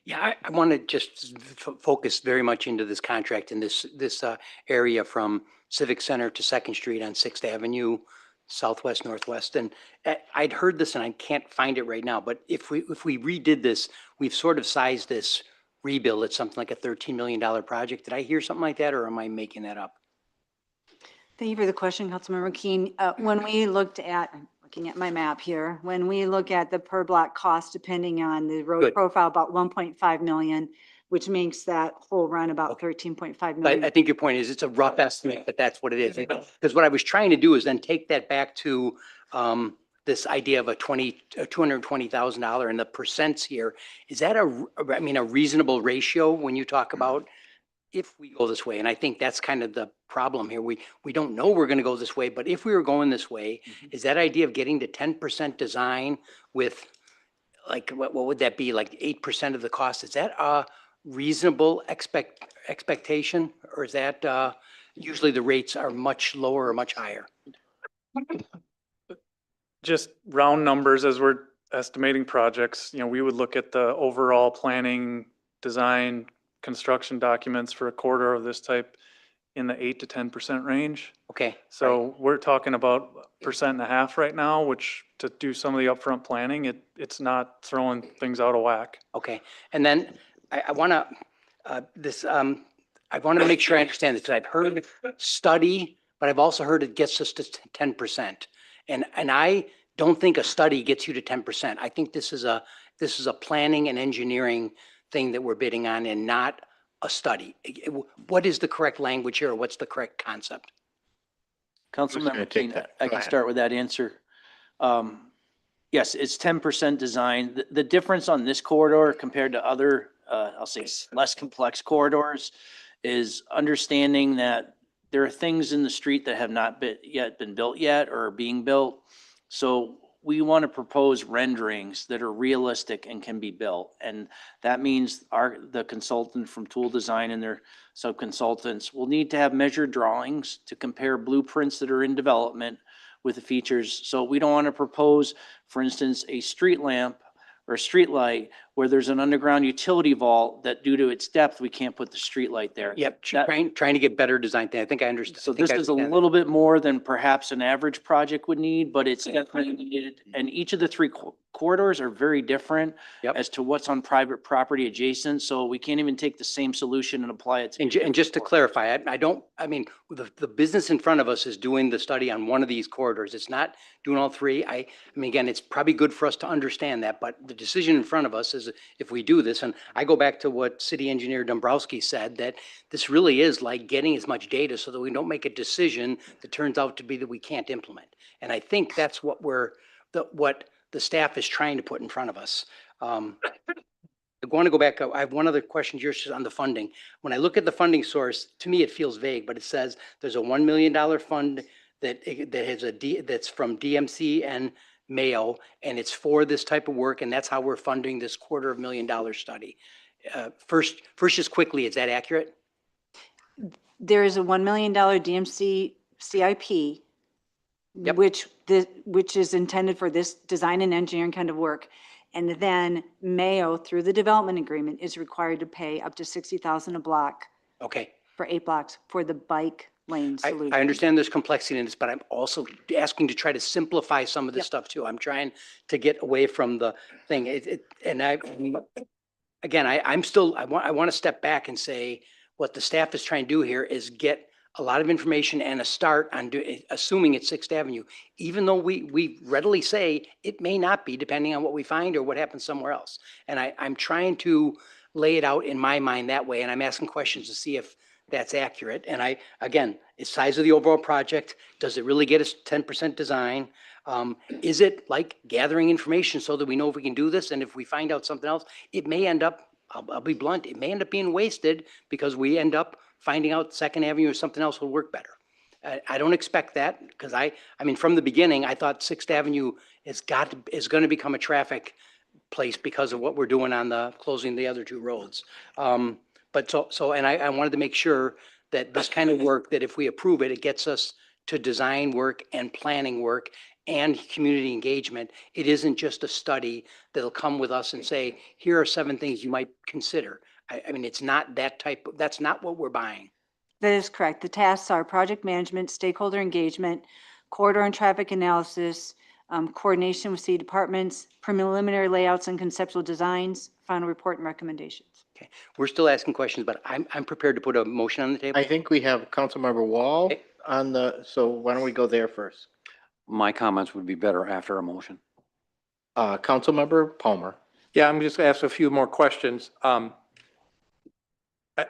Yeah, I want to just focus very much into this contract in this area from Civic Center to 2nd Street on 6th Avenue, southwest, northwest. And I'd heard this and I can't find it right now, but if we redid this, we've sort of sized this rebuild at something like a $13 million project. Did I hear something like that, or am I making that up? Thank you for the question, Councilmember Keen. When we looked at, looking at my map here, when we look at the per block cost, depending on the road Good. profile, about 1.5 million, which makes that whole run about 13.5 million. I think your point is it's a rough estimate, but that's what it is. Because what I was trying to do is then take that back to this idea of a $220,000 and the percents here. Is that a reasonable ratio when you talk about if we go this way? And I think that's kind of the problem here. We don't know we're going to go this way, but if we were going this way, is that idea of getting to 10% design with, like, what would that be, like 8% of the cost? Is that a reasonable expectation, or is that usually the rates are much lower or much higher? Just round numbers as we're estimating projects, you know, we would look at the overall planning, design, construction documents for a corridor of this type in the 8 to 10% range. Okay. So we're talking about 1.5% right now, which to do some of the upfront planning, it's not throwing things out of whack. Okay. And then I want to I want to make sure I understand this, because I've heard study, but I've also heard it gets us to 10%. And I don't think a study gets you to 10%. I think this is a planning and engineering thing that we're bidding on, and not a study. What is the correct language here, or what's the correct concept? Councilmember Keen, I can start with that answer. Yes, it's 10% design. The difference on this corridor compared to other, I'll say less complex corridors, is understanding that there are things in the street that have not been built yet or are being built. So we want to propose renderings that are realistic and can be built. And that means the consultant from Tool Design and their sub-consultants will need to have measured drawings to compare blueprints that are in development with the features. So we don't want to propose, for instance, a street lamp or a street light where there's an underground utility vault that, due to its depth, we can't put the street light there. Yep, trying to get better design thing. I think I understand. So this is a little bit more than perhaps an average project would need, but it's definitely needed. And each of the three corridors are very different Yep. as to what's on private property adjacent, so we can't even take the same solution and apply it to. And just to clarify, I mean, the business in front of us is doing the study on one of these corridors. It's not doing all three. I mean, again, it's probably good for us to understand that, but the decision in front of us is if we do this, and I go back to what City Engineer Dombrowski said, that this really is like getting as much data so that we don't make a decision that turns out to be that we can't implement. And I think that's what what the staff is trying to put in front of us. I want to go back. I have one other question just on the funding. When I look at the funding source, to me, it feels vague, but it says there's a $1 million fund that's from DMC and Mayo, and it's for this type of work, and that's how we're funding this $250,000 study. First, just quickly, is that accurate? There is a $1 million DMC CIP, Yep. which is intended for this design and engineering kind of work. And then Mayo, through the development agreement, is required to pay up to $60,000 a block Okay. for 8 blocks for the bike lane solution. I understand there's complexity in this, but I'm also asking to try to simplify some of this stuff too. I'm trying to get away from the thing. I want to step back and say what the staff is trying to do here is get a lot of information and a start on assuming it's 6th Avenue, even though we readily say it may not be, depending on what we find or what happens somewhere else. And I'm trying to lay it out in my mind that way, and I'm asking questions to see if that's accurate. And again, it's size of the overall project. Does it really get us 10% design? Is it like gathering information so that we know if we can do this? And if we find out something else, it may end up, I'll be blunt, it may end up being wasted because we end up finding out 2nd Avenue or something else will work better. I don't expect that because I mean, from the beginning, I thought 6th Avenue is going to become a traffic place because of what we're doing on closing the other 2 roads. But I wanted to make sure that this kind of work, that if we approve it, it gets us to design work and planning work and community engagement. It isn't just a study that'll come with us and say, here are 7 things you might consider. I mean, it's not that's not what we're buying. That is correct. The tasks are project management, stakeholder engagement, corridor and traffic analysis, coordination with city departments, preliminary layouts and conceptual designs, final report and recommendations. Okay, we're still asking questions, but I'm prepared to put a motion on the table. I think we have Councilmember Wall Okay. so why don't we go there first? My comments would be better after a motion. Councilmember Palmer. Yeah, I'm just gonna ask a few more questions.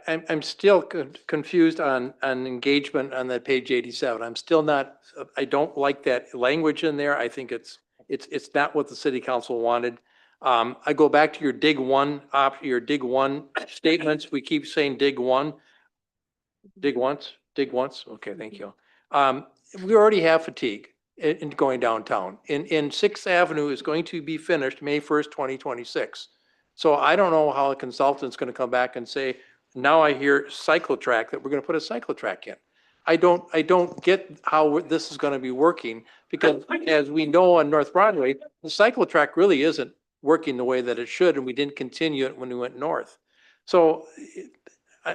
I'm still confused on engagement on that page 87. I'm still not, I don't like that language in there. I think it's not what the city council wanted. I go back to your dig one statements. We keep saying dig one. Dig once. Okay, thank you. We already have fatigue in going downtown. In 6th Avenue is going to be finished May 1st, 2026. So I don't know how a consultant's going to come back and say, now I hear cyclotrack, that we're going to put a cyclotrack in. I don't get how this is going to be working because as we know on North Broadway, the cyclotrack really isn't working the way that it should, and we didn't continue it when we went north. So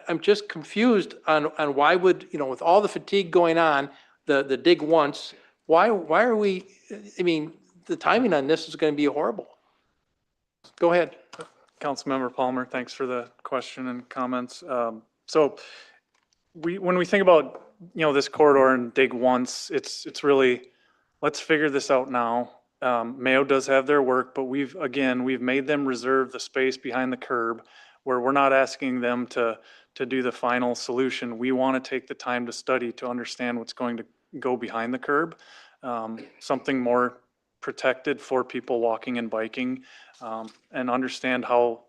I'm just confused on why would, with all the fatigue going on, the dig once, why are we, I mean, the timing on this is going to be horrible. Go ahead. Councilmember Palmer, thanks for the question and comments. So when we think about, this corridor and dig once, it's really, let's figure this out now. Mayo does have their work, but we've made them reserve the space behind the curb where we're not asking them to do the final solution. We want to take the time to study, to understand what's going to go behind the curb. Something more protected for people walking and biking, and understand how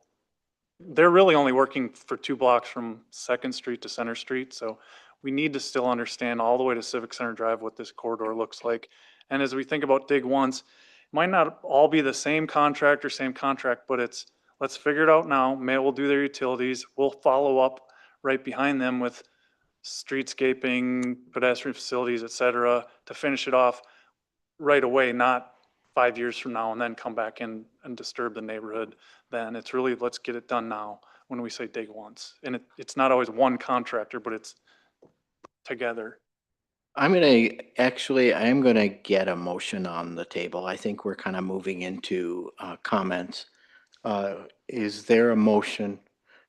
they're really only working for 2 blocks from 2nd Street to Center Street. So we need to still understand all the way to Civic Center Drive what this corridor looks like. And as we think about dig once, it might not all be the same contract, but it's, let's figure it out now. Mayo will do their utilities. We'll follow up right behind them with streetscaping, pedestrian facilities, et cetera, to finish it off right away, not 5 years from now and then come back in and disturb the neighborhood. Then it's really, let's get it done now when we say dig once. And it's not always one contractor, but it's together. I am gonna get a motion on the table. I think we're kind of moving into comments. Is there a motion?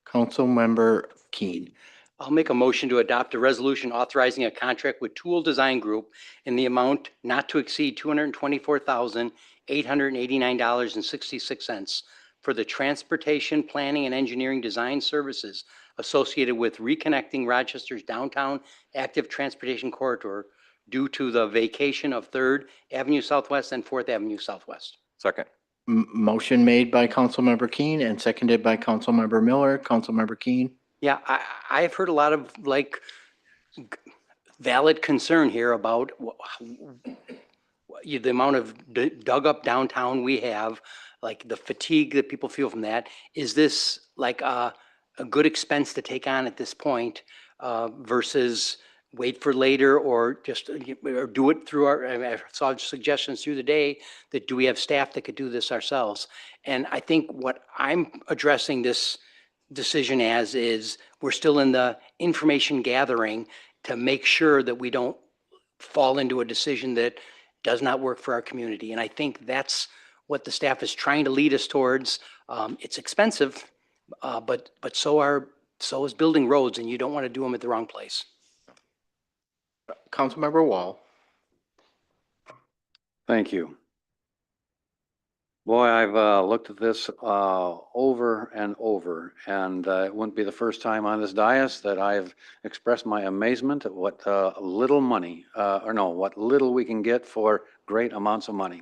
Councilmember Keen. I'll make a motion to adopt a resolution authorizing a contract with Tool Design Group in the amount not to exceed $224,889.66 for the transportation, planning, and engineering design services associated with reconnecting Rochester's downtown active transportation corridor due to the vacation of 3rd Avenue Southwest and 4th Avenue Southwest. Second. Motion made by Councilmember Keen and seconded by Councilmember Miller. Councilmember Keen. Yeah, I've heard a lot of like valid concern here about the amount of dug up downtown we have, like the fatigue that people feel from that. Is this like a good expense to take on at this point versus wait for later or just or do it through our, I saw suggestions through the day that do we have staff that could do this ourselves? And I think what I'm addressing this decision as is we're still in the information gathering to make sure that we don't fall into a decision that does not work for our community. And I think that's what the staff is trying to lead us towards. It's expensive, but so is building roads, and you don't want to do them at the wrong place. Councilmember Wall. Thank you. Boy, I've looked at this over and over, and it wouldn't be the first time on this dais that I've expressed my amazement at what little money, what little we can get for great amounts of money.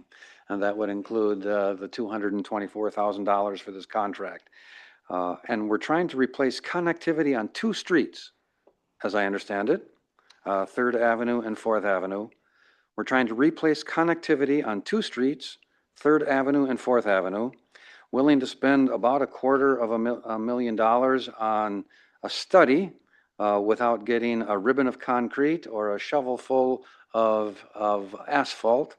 And that would include the $224,000 for this contract. And we're trying to replace connectivity on 2 streets, as I understand it, 3rd Avenue and 4th Avenue. We're trying to replace connectivity on 2 streets, 3rd Avenue and 4th Avenue, willing to spend about $250,000 on a study without getting a ribbon of concrete or a shovel full of asphalt,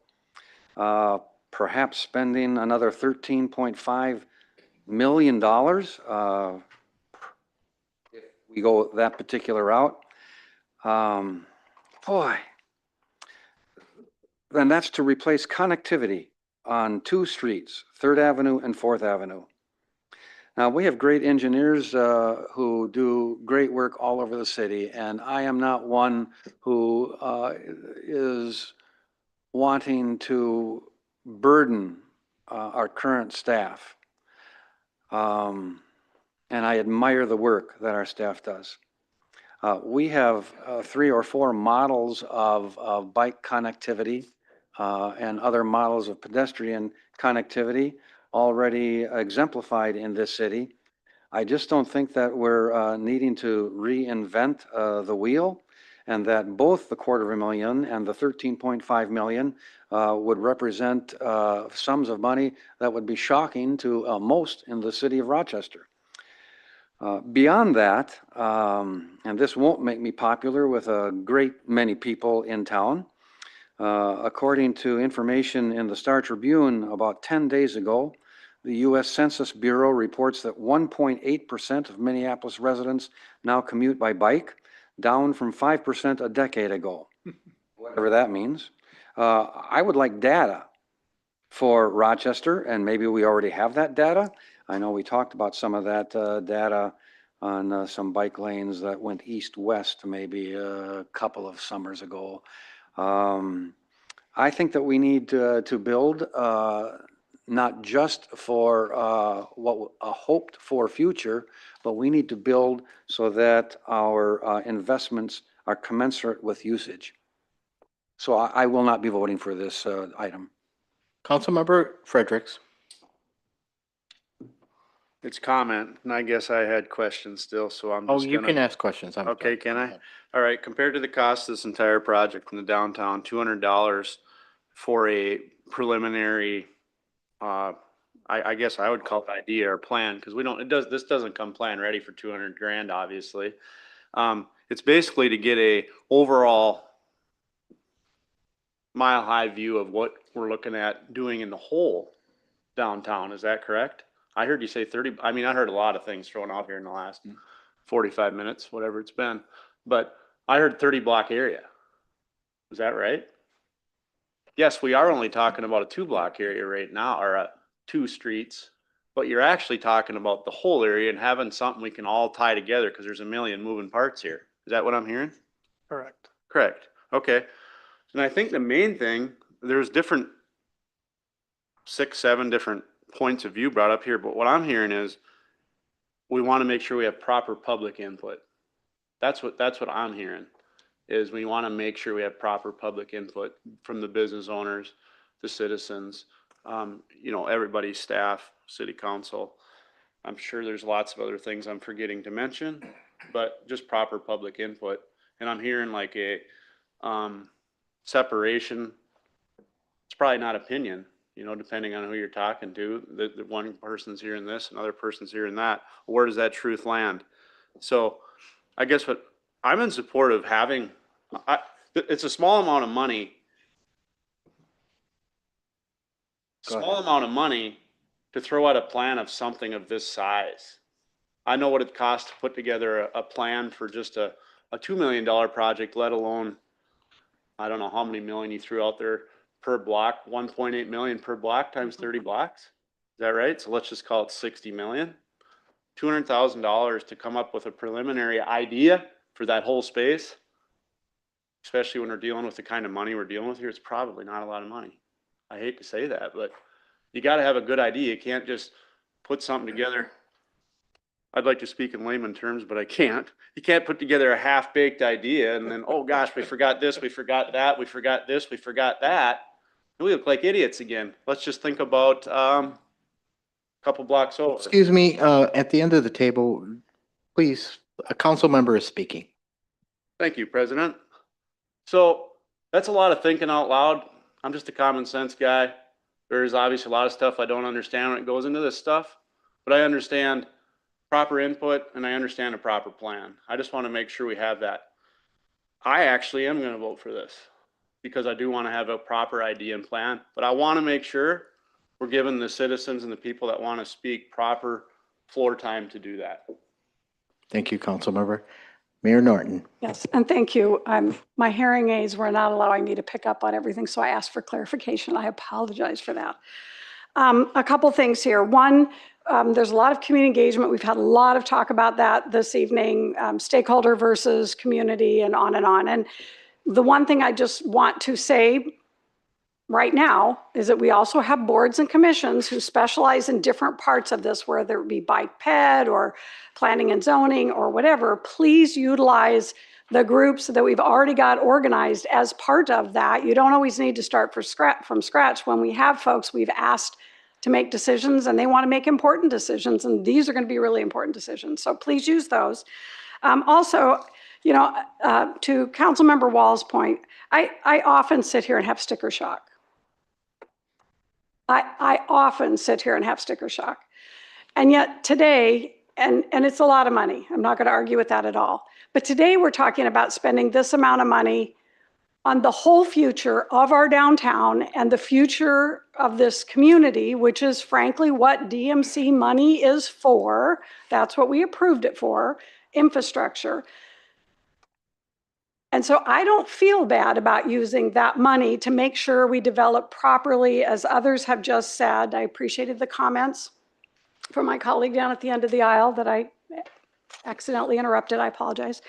perhaps spending another $13.5 million if we go that particular route. Boy, then that's to replace connectivity on 2 streets, 3rd Avenue and 4th Avenue. Now, we have great engineers who do great work all over the city, and I am not one who is wanting to burden our current staff. And I admire the work that our staff does. We have 3 or 4 models of bike connectivity and other models of pedestrian connectivity already exemplified in this city. I just don't think that we're needing to reinvent the wheel, and that both the $250,000 and the $13.5 million would represent sums of money that would be shocking to most in the city of Rochester. Beyond that, and this won't make me popular with a great many people in town, according to information in the Star Tribune about 10 days ago, the U.S. Census Bureau reports that 1.8% of Minneapolis residents now commute by bike, down from 5% a decade ago, whatever that means. I would like data for Rochester, and maybe we already have that data. I know we talked about some of that data on some bike lanes that went east-west maybe a couple of summers ago. I think that we need to build not just for what a hoped for future, but we need to build so that our investments are commensurate with usage. So I will not be voting for this item. Councilmember Fredericks. It's comment, and I guess I had questions still, so I'm just You gonna. can ask questions. Okay, can I? All right, compared to the cost of this entire project in the downtown, $200 for a preliminary, I guess I would call it idea or plan, because this doesn't come plan ready for 200 grand, obviously. It's basically to get a overall mile-high view of what we're looking at doing in the whole downtown. Is that correct? I heard you say 30, I mean, I heard a lot of things thrown out here in the last 45 minutes, whatever it's been, but I heard 30 block area. Is that right? Yes, we are only talking about a 2-block area right now, or 2 streets, but you're actually talking about the whole area and having something we can all tie together because there's a million moving parts here. Is that what I'm hearing? Correct. Correct. Okay. And I think the main thing, there's different 6, 7 different points of view brought up here, but what I'm hearing is we want to make sure we have proper public input. That's what I'm hearing, is we want to make sure we have proper public input from the business owners, the citizens, everybody, staff, city council. I'm sure there's lots of other things I'm forgetting to mention, but just proper public input. And I'm hearing like a separation. It's probably not opinion, depending on who you're talking to. The one person's hearing this, another person's hearing that. Where does that truth land? So I guess what I'm in support of having, it's a small amount of money. Small amount of money to throw out a plan of something of this size. I know what it costs to put together a plan for just a $2 million project, let alone, I don't know how many million you threw out there per block, 1.8 million per block times 30 blocks. Is that right? So let's just call it 60 million. $200,000 to come up with a preliminary idea for that whole space, especially when we're dealing with the kind of money we're dealing with here, it's probably not a lot of money. I hate to say that, but you got to have a good idea. You can't just put something together. I'd like to speak in layman terms, but I can't. You can't put together a half-baked idea and then, oh gosh, we forgot this, we forgot that, we forgot this, we forgot that. And we look like idiots again. Let's just think about a couple blocks over. Excuse me, at the end of the table, please, a council member is speaking. Thank you, President. So that's a lot of thinking out loud. I'm just a common sense guy. There's obviously a lot of stuff I don't understand when it goes into this stuff, but I understand proper input and I understand a proper plan. I just want to make sure we have that. I actually am going to vote for this because I do want to have a proper idea and plan, but I want to make sure we're giving the citizens and the people that want to speak proper floor time to do that. Thank you, council member. Mayor Norton. Yes, and thank you. My hearing aids were not allowing me to pick up on everything, so I asked for clarification. I apologize for that. A couple things here. One, there's a lot of community engagement. We've had a lot of talk about that this evening, stakeholder versus community and on and on. And the one thing I just want to say right now is that we also have boards and commissions who specialize in different parts of this, whether it be bike ped or planning and zoning or whatever. Please utilize the groups that we've already got organized as part of that. You don't always need to start from scratch. When we have folks we've asked to make decisions and they want to make important decisions, and these are going to be really important decisions. So please use those. Also, to Councilmember Wall's point, I often sit here and have sticker shock. I often sit here and have sticker shock. And yet today, and it's a lot of money, I'm not going to argue with that at all. But today we're talking about spending this amount of money on the whole future of our downtown and the future of this community, which is frankly what DMC money is for. That's what we approved it for, infrastructure. And so I don't feel bad about using that money to make sure we develop properly, as others have just said. I appreciated the comments from my colleague down at the end of the aisle that I accidentally interrupted. I apologize.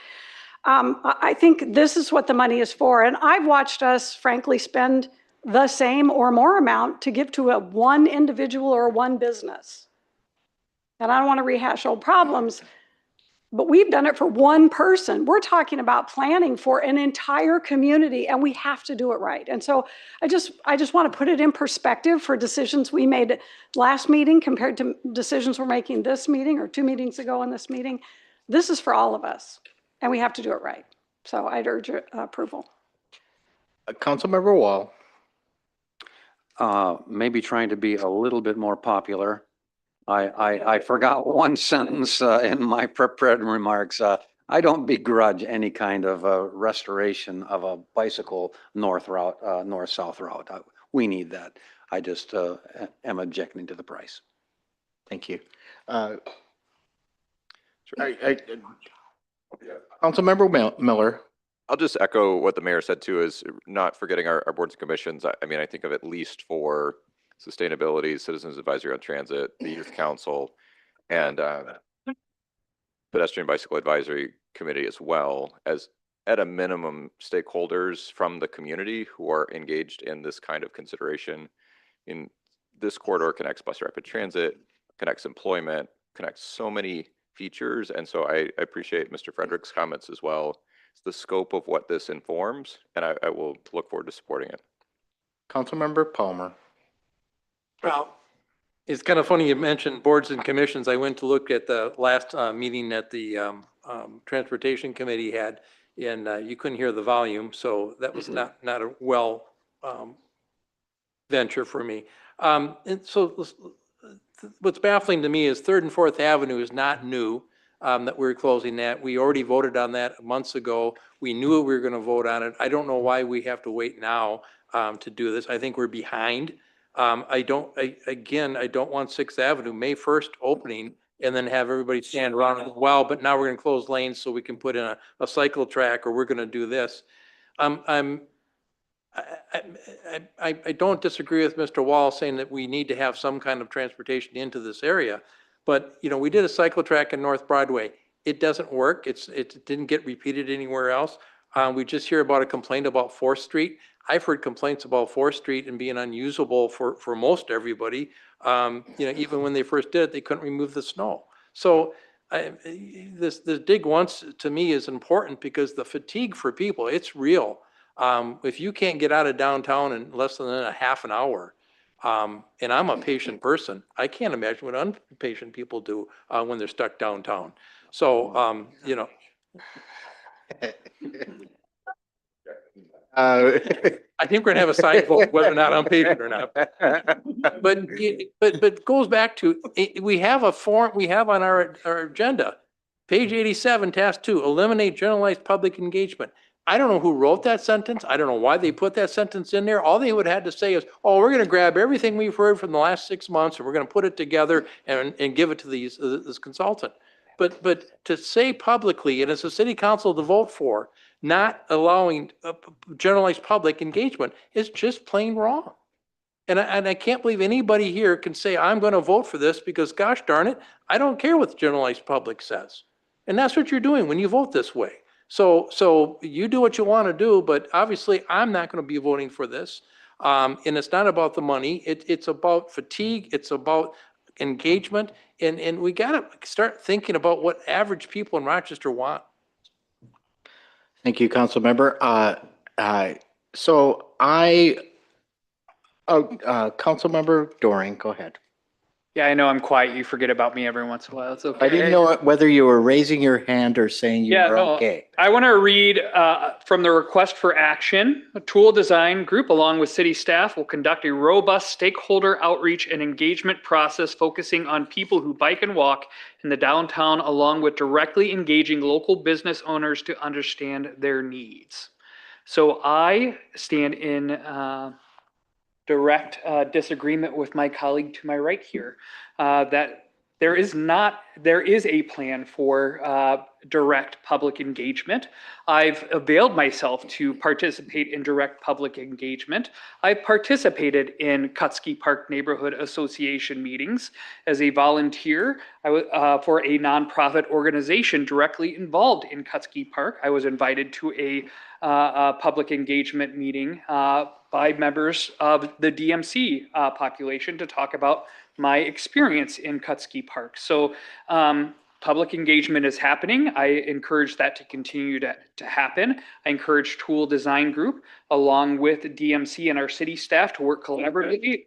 I think this is what the money is for. And I've watched us, frankly, spend the same or more amount to give to one individual or one business. And I don't want to rehash old problems, but we've done it for one person. We're talking about planning for an entire community, and we have to do it right. And so I just want to put it in perspective for decisions we made last meeting compared to decisions we're making this meeting or 2 meetings ago in this meeting. This is for all of us, and we have to do it right. So I'd urge approval. Councilmember Wall. Maybe trying to be a little bit more popular. I forgot one sentence in my prepared remarks. I don't begrudge any kind of restoration of a bicycle north-south route. We need that. I just am objecting to the price. Thank you. Councilmember Miller. I'll just echo what the mayor said too, is not forgetting our boards and commissions. I mean, I think of at least for sustainability, Citizens Advisory on Transit, the Youth Council, and Pedestrian Bicycle Advisory Committee as well, as at a minimum stakeholders from the community who are engaged in this kind of consideration. In this corridor connects bus rapid transit, connects employment, connects so many features. And so I appreciate Mr. Frederick's comments as well. It's the scope of what this informs, and I will look forward to supporting it. Councilmember Palmer. Well, it's kind of funny you mentioned boards and commissions. I went to look at the last meeting that the Transportation Committee had, and you couldn't hear the volume, so that was not a well venture for me. And so what's baffling to me is 3rd and 4th Avenue is not new, that we're closing that. We already voted on that months ago. We knew we were going to vote on it. I don't know why we have to wait now to do this. I think we're behind. I don't want 6th Avenue, May 1st opening, and then have everybody stand around and, well, but now we're going to close lanes so we can put in a cycle track, or we're going to do this. I don't disagree with Mr. Wall saying that we need to have some kind of transportation into this area. But, you know, we did a cycle track in North Broadway. It doesn't work. It didn't get repeated anywhere else. We just hear about a complaint about 4th Street. I've heard complaints about 4th Street and being unusable for most everybody. You know, even when they first did it, they couldn't remove the snow. So this dig once to me is important because the fatigue for people, it's real. If you can't get out of downtown in less than a half an hour, and I'm a patient person, I can't imagine what impatient people do when they're stuck downtown. So, you know. I think we're gonna have a side vote whether or not I'm patient or not. But it goes back to, we have a form, we have on our agenda, page 87, task 2, eliminate generalized public engagement. I don't know who wrote that sentence. I don't know why they put that sentence in there. All they would have to say is, oh, we're going to grab everything we've heard from the last 6 months and we're going to put it together and give it to this consultant. But to say publicly, and it's a city council to vote for, not allowing generalized public engagement is just plain wrong. And I can't believe anybody here can say, I'm going to vote for this because, gosh darn it, I don't care what the generalized public says. And that's what you're doing when you vote this way. So you do what you want to do, but obviously I'm not going to be voting for this. And it's not about the money. It's about fatigue. It's about engagement. And we got to start thinking about what average people in Rochester want. Thank you, Councilmember. Councilmember Doring, go ahead. Yeah, I know I'm quiet. You forget about me every once in a while. It's okay. I didn't know whether you were raising your hand or saying you were okay. I want to read from the request for action. A tool design group, along with city staff, will conduct a robust stakeholder outreach and engagement process focusing on people who bike and walk in the downtown, along with directly engaging local business owners to understand their needs. So I stand in direct disagreement with my colleague to my right here, that there is a plan for direct public engagement. I've availed myself to participate in direct public engagement. I've participated in Kutzke Park Neighborhood Association meetings as a volunteer for a nonprofit organization directly involved in Kutzke Park. I was invited to a public engagement meeting by members of the DMC population to talk about my experience in Kutzke Park. So public engagement is happening. I encourage that to continue to happen. I encourage Tool Design Group, along with DMC and our city staff, to work collaboratively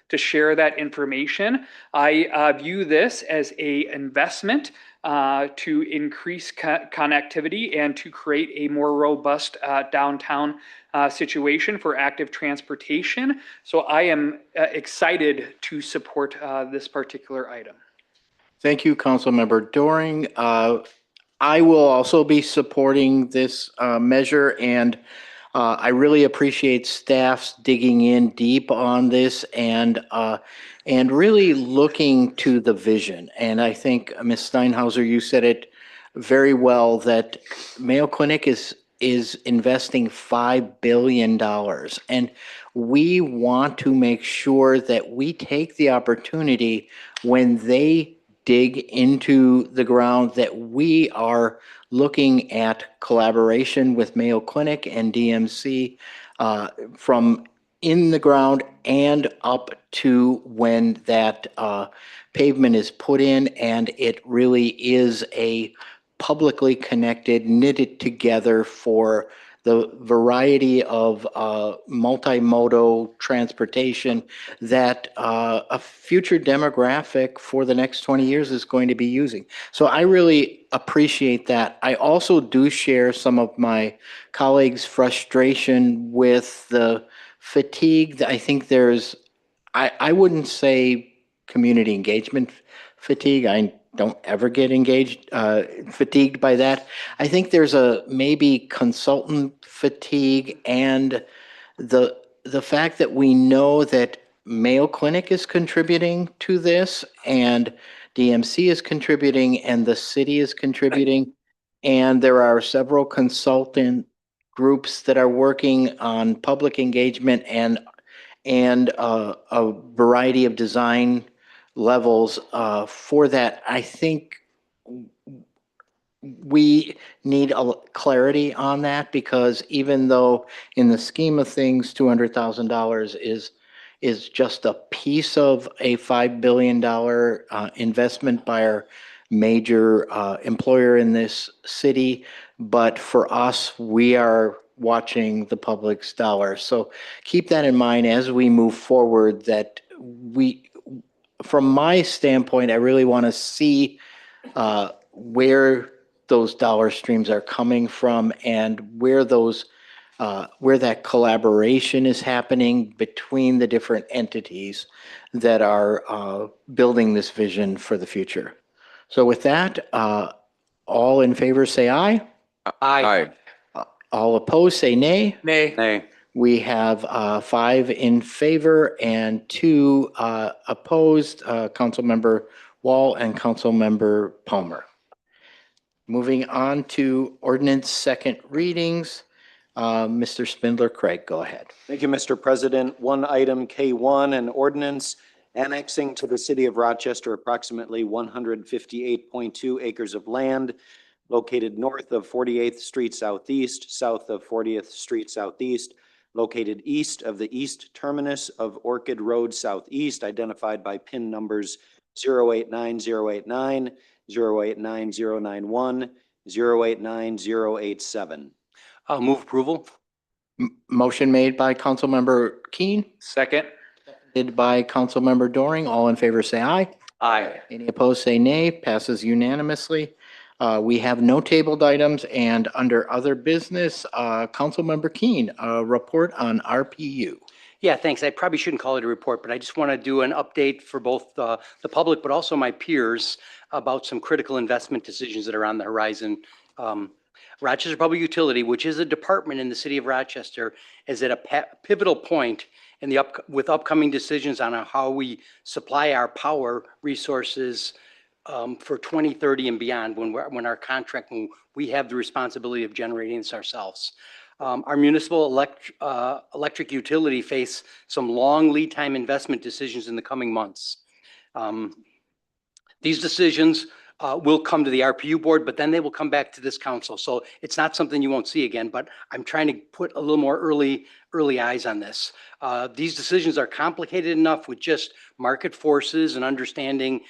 to share that information. I view this as an investment to increase connectivity and to create a more robust downtown situation for active transportation. So I am excited to support this particular item. Thank you, Councilmember Doring. I will also be supporting this measure, and I really appreciate staff's digging in deep on this and really looking to the vision. And I think, Ms. Steinhauser, you said it very well that Mayo Clinic is investing $5 billion. And we want to make sure that we take the opportunity when they dig into the ground that we are looking at collaboration with Mayo Clinic and DMC from in the ground and up to when that pavement is put in, and it really is a publicly connected, knitted together for the variety of multimodal transportation that a future demographic for the next 20 years is going to be using. So I really appreciate that. I also do share some of my colleagues' frustration with the fatigue. I think I wouldn't say community engagement fatigue. I don't ever get fatigued by that. I think there's a maybe consultant fatigue, and the fact that we know that Mayo Clinic is contributing to this, and DMC is contributing, and the city is contributing, and there are several consultant groups that are working on public engagement and a variety of design levels for that. I think we need clarity on that, because even though in the scheme of things, $200,000 is just a piece of a $5 billion investment by our major employer in this city. But for us, we are watching the public's dollars. So keep that in mind as we move forward, that from my standpoint, I really want to see where those dollar streams are coming from, and where that collaboration is happening between the different entities that are building this vision for the future. So with that, all in favor say aye. Aye. All opposed say nay. Nay. Nay. We have 5 in favor and 2 opposed, Councilmember Wall and Councilmember Palmer. Moving on to ordinance second readings. Mr. Spindler Craig, go ahead. Thank you, Mr. President. One item K1, an ordinance annexing to the city of Rochester approximately 158.2 acres of land located north of 48th Street Southeast, south of 40th Street Southeast, located east of the east terminus of Orchid Road Southeast, identified by PIN numbers 089089, 089091, 089087. Move approval. Motion made by Councilmember Keen, Second. seconded by Councilmember Doring. All in favor say aye. Aye. Any opposed say nay. Passes unanimously. We have no tabled items, and under other business, Councilmember Keen, a report on RPU. Yeah, thanks. I probably shouldn't call it a report, but I just want to do an update for both the public, but also my peers about some critical investment decisions that are on the horizon. Rochester Public Utility, which is a department in the city of Rochester, is at a pivotal point in with upcoming decisions on how we supply our power resources for 2030 and beyond, when we have the responsibility of generating this ourselves. Our municipal electric utility face some long lead time investment decisions in the coming months. These decisions will come to the RPU board, but then they will come back to this council. So it's not something you won't see again, but I'm trying to put a little more early eyes on this. These decisions are complicated enough with just market forces and understanding,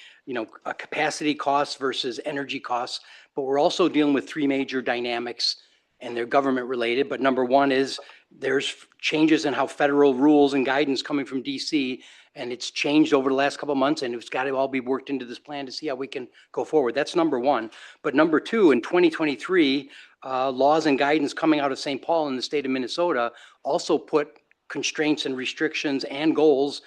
capacity costs versus energy costs, but we're also dealing with 3 major dynamics, and they're government related. But number one is there's changes in how federal rules and guidance coming from DC, and it's changed over the last couple of months, and it's got to all be worked into this plan to see how we can go forward. That's number one. But number two, in 2023, laws and guidance coming out of St. Paul in the state of Minnesota also put constraints and restrictions and goals,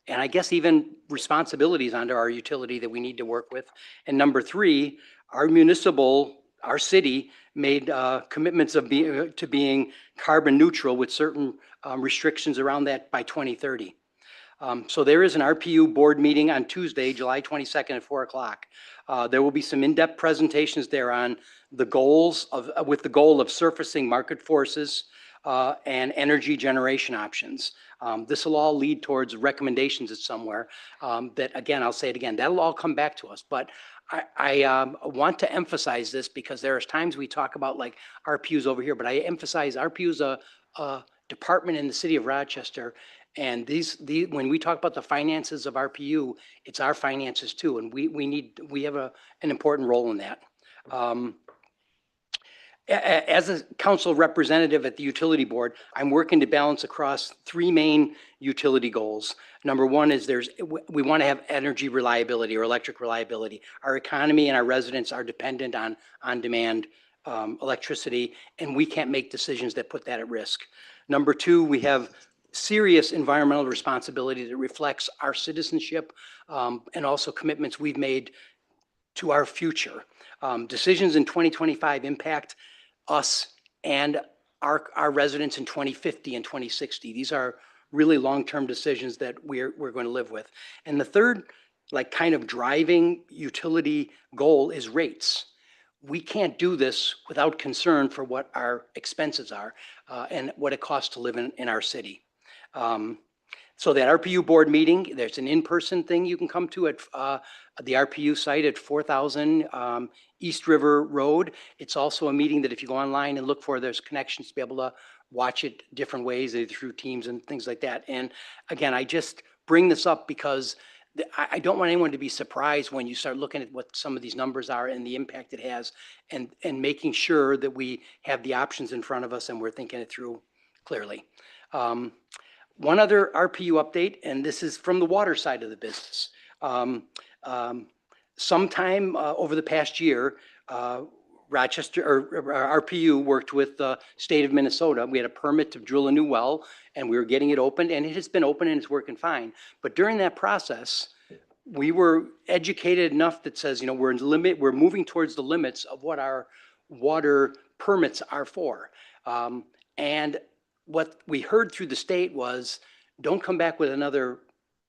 and I guess even responsibilities onto our utility that we need to work with. And number three, our city made commitments to being carbon neutral with certain restrictions around that by 2030. So there is an RPU board meeting on Tuesday, July 22nd at 4 o'clock. There will be some in-depth presentations there on the goals with the goal of surfacing market forces and energy generation options. This will all lead towards recommendations at somewhere that, again, I'll say it again, that'll all come back to us. But I want to emphasize this because there's times we talk about like RPUs over here, but I emphasize RPUs a department in the city of Rochester. And when we talk about the finances of RPU, it's our finances too, and we have an important role in that. As a council representative at the utility board, I'm working to balance across three main utility goals. Number one is we want to have energy reliability or electric reliability. Our economy and our residents are dependent on on-demand electricity, and we can't make decisions that put that at risk. Number two, we have serious environmental responsibility that reflects our citizenship and also commitments we've made to our future. Decisions in 2025 impact us and our residents in 2050 and 2060. These are really long-term decisions that we're going to live with. And the third, like kind of driving utility goal is rates. We can't do this without concern for what our expenses are and what it costs to live in our city. So that RPU board meeting, there's an in-person thing you can come to at the RPU site at 4000 East River Road. It's also a meeting that if you go online and look for, there's connections to be able to watch it different ways, either through Teams and things like that. And again, I just bring this up because I don't want anyone to be surprised when you start looking at what some of these numbers are and the impact it has, and making sure that we have the options in front of us and we're thinking it through clearly. One other RPU update, and this is from the water side of the business. Sometime over the past year, Rochester or RPU worked with the state of Minnesota. We had a permit to drill a new well, and we were getting it opened, and it has been open and it's working fine. But during that process, we were educated enough that says, you know, we're moving towards the limits of what our water permits are for. And what we heard through the state was, don't come back with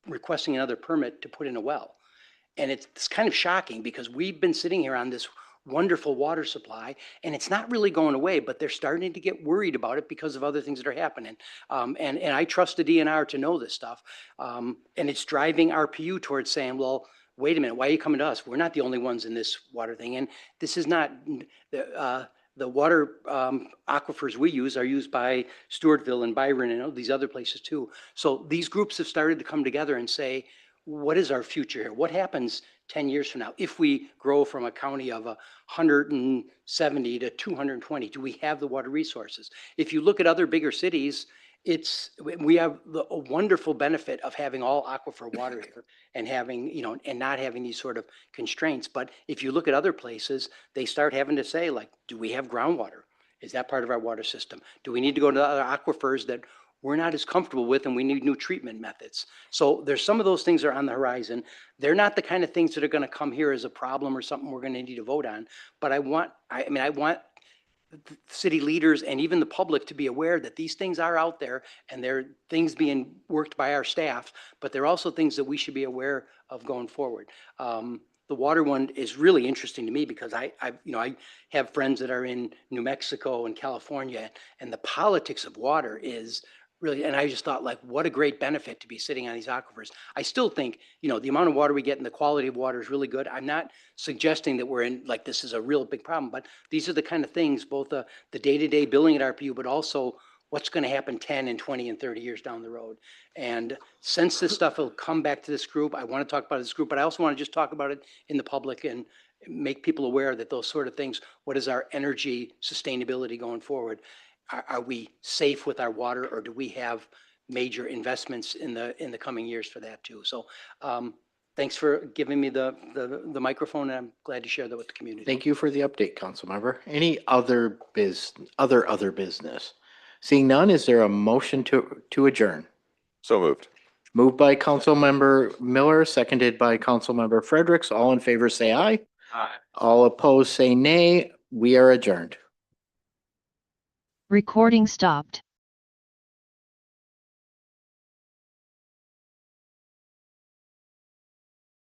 requesting another permit to put in a well. And it's kind of shocking because we've been sitting here on this wonderful water supply and it's not really going away, but they're starting to get worried about it because of other things that are happening. And I trust the DNR to know this stuff. And it's driving RPU towards saying, well, wait a minute, why are you coming to us? We're not the only ones in this water thing. And this is not, the water aquifers we use are used by Stewartville and Byron and these other places too. So these groups have started to come together and say, what is our future here? What happens 10 years from now if we grow from a county of 170 to 220? Do we have the water resources? If you look at other bigger cities, we have a wonderful benefit of having all aquifer water here and having, you know, and not having these sort of constraints. But if you look at other places, they start having to say, like, do we have groundwater? Is that part of our water system? Do we need to go to other aquifers that we're not as comfortable with and we need new treatment methods? So there's some of those things that are on the horizon. They're not the kind of things that are going to come here as a problem or something we're going to need to vote on. But I want city leaders and even the public to be aware that these things are out there and they're things being worked by our staff, but they're also things that we should be aware of going forward. The water one is really interesting to me because I have friends that are in New Mexico and California, and the politics of water is really, and I just thought, like, what a great benefit to be sitting on these aquifers. I still think, you know, the amount of water we get and the quality of water is really good. I'm not suggesting that we're in, like, this is a real big problem, but these are the kind of things, both the day-to-day billing at RPU, but also what's going to happen 10 and 20 and 30 years down the road. And since this stuff will come back to this group, I want to talk about this group, but I also want to just talk about it in the public and make people aware that those sort of things, what is our energy sustainability going forward? Are we safe with our water, or do we have major investments in the coming years for that too? So thanks for giving me the microphone, and I'm glad to share that with the community. Thank you for the update, Councilmember. Any other business? Seeing none, is there a motion to adjourn? So moved. Moved by Councilmember Miller, seconded by Councilmember Fredericks. All in favor, say aye. Aye. All opposed, say nay. We are adjourned. Recording stopped.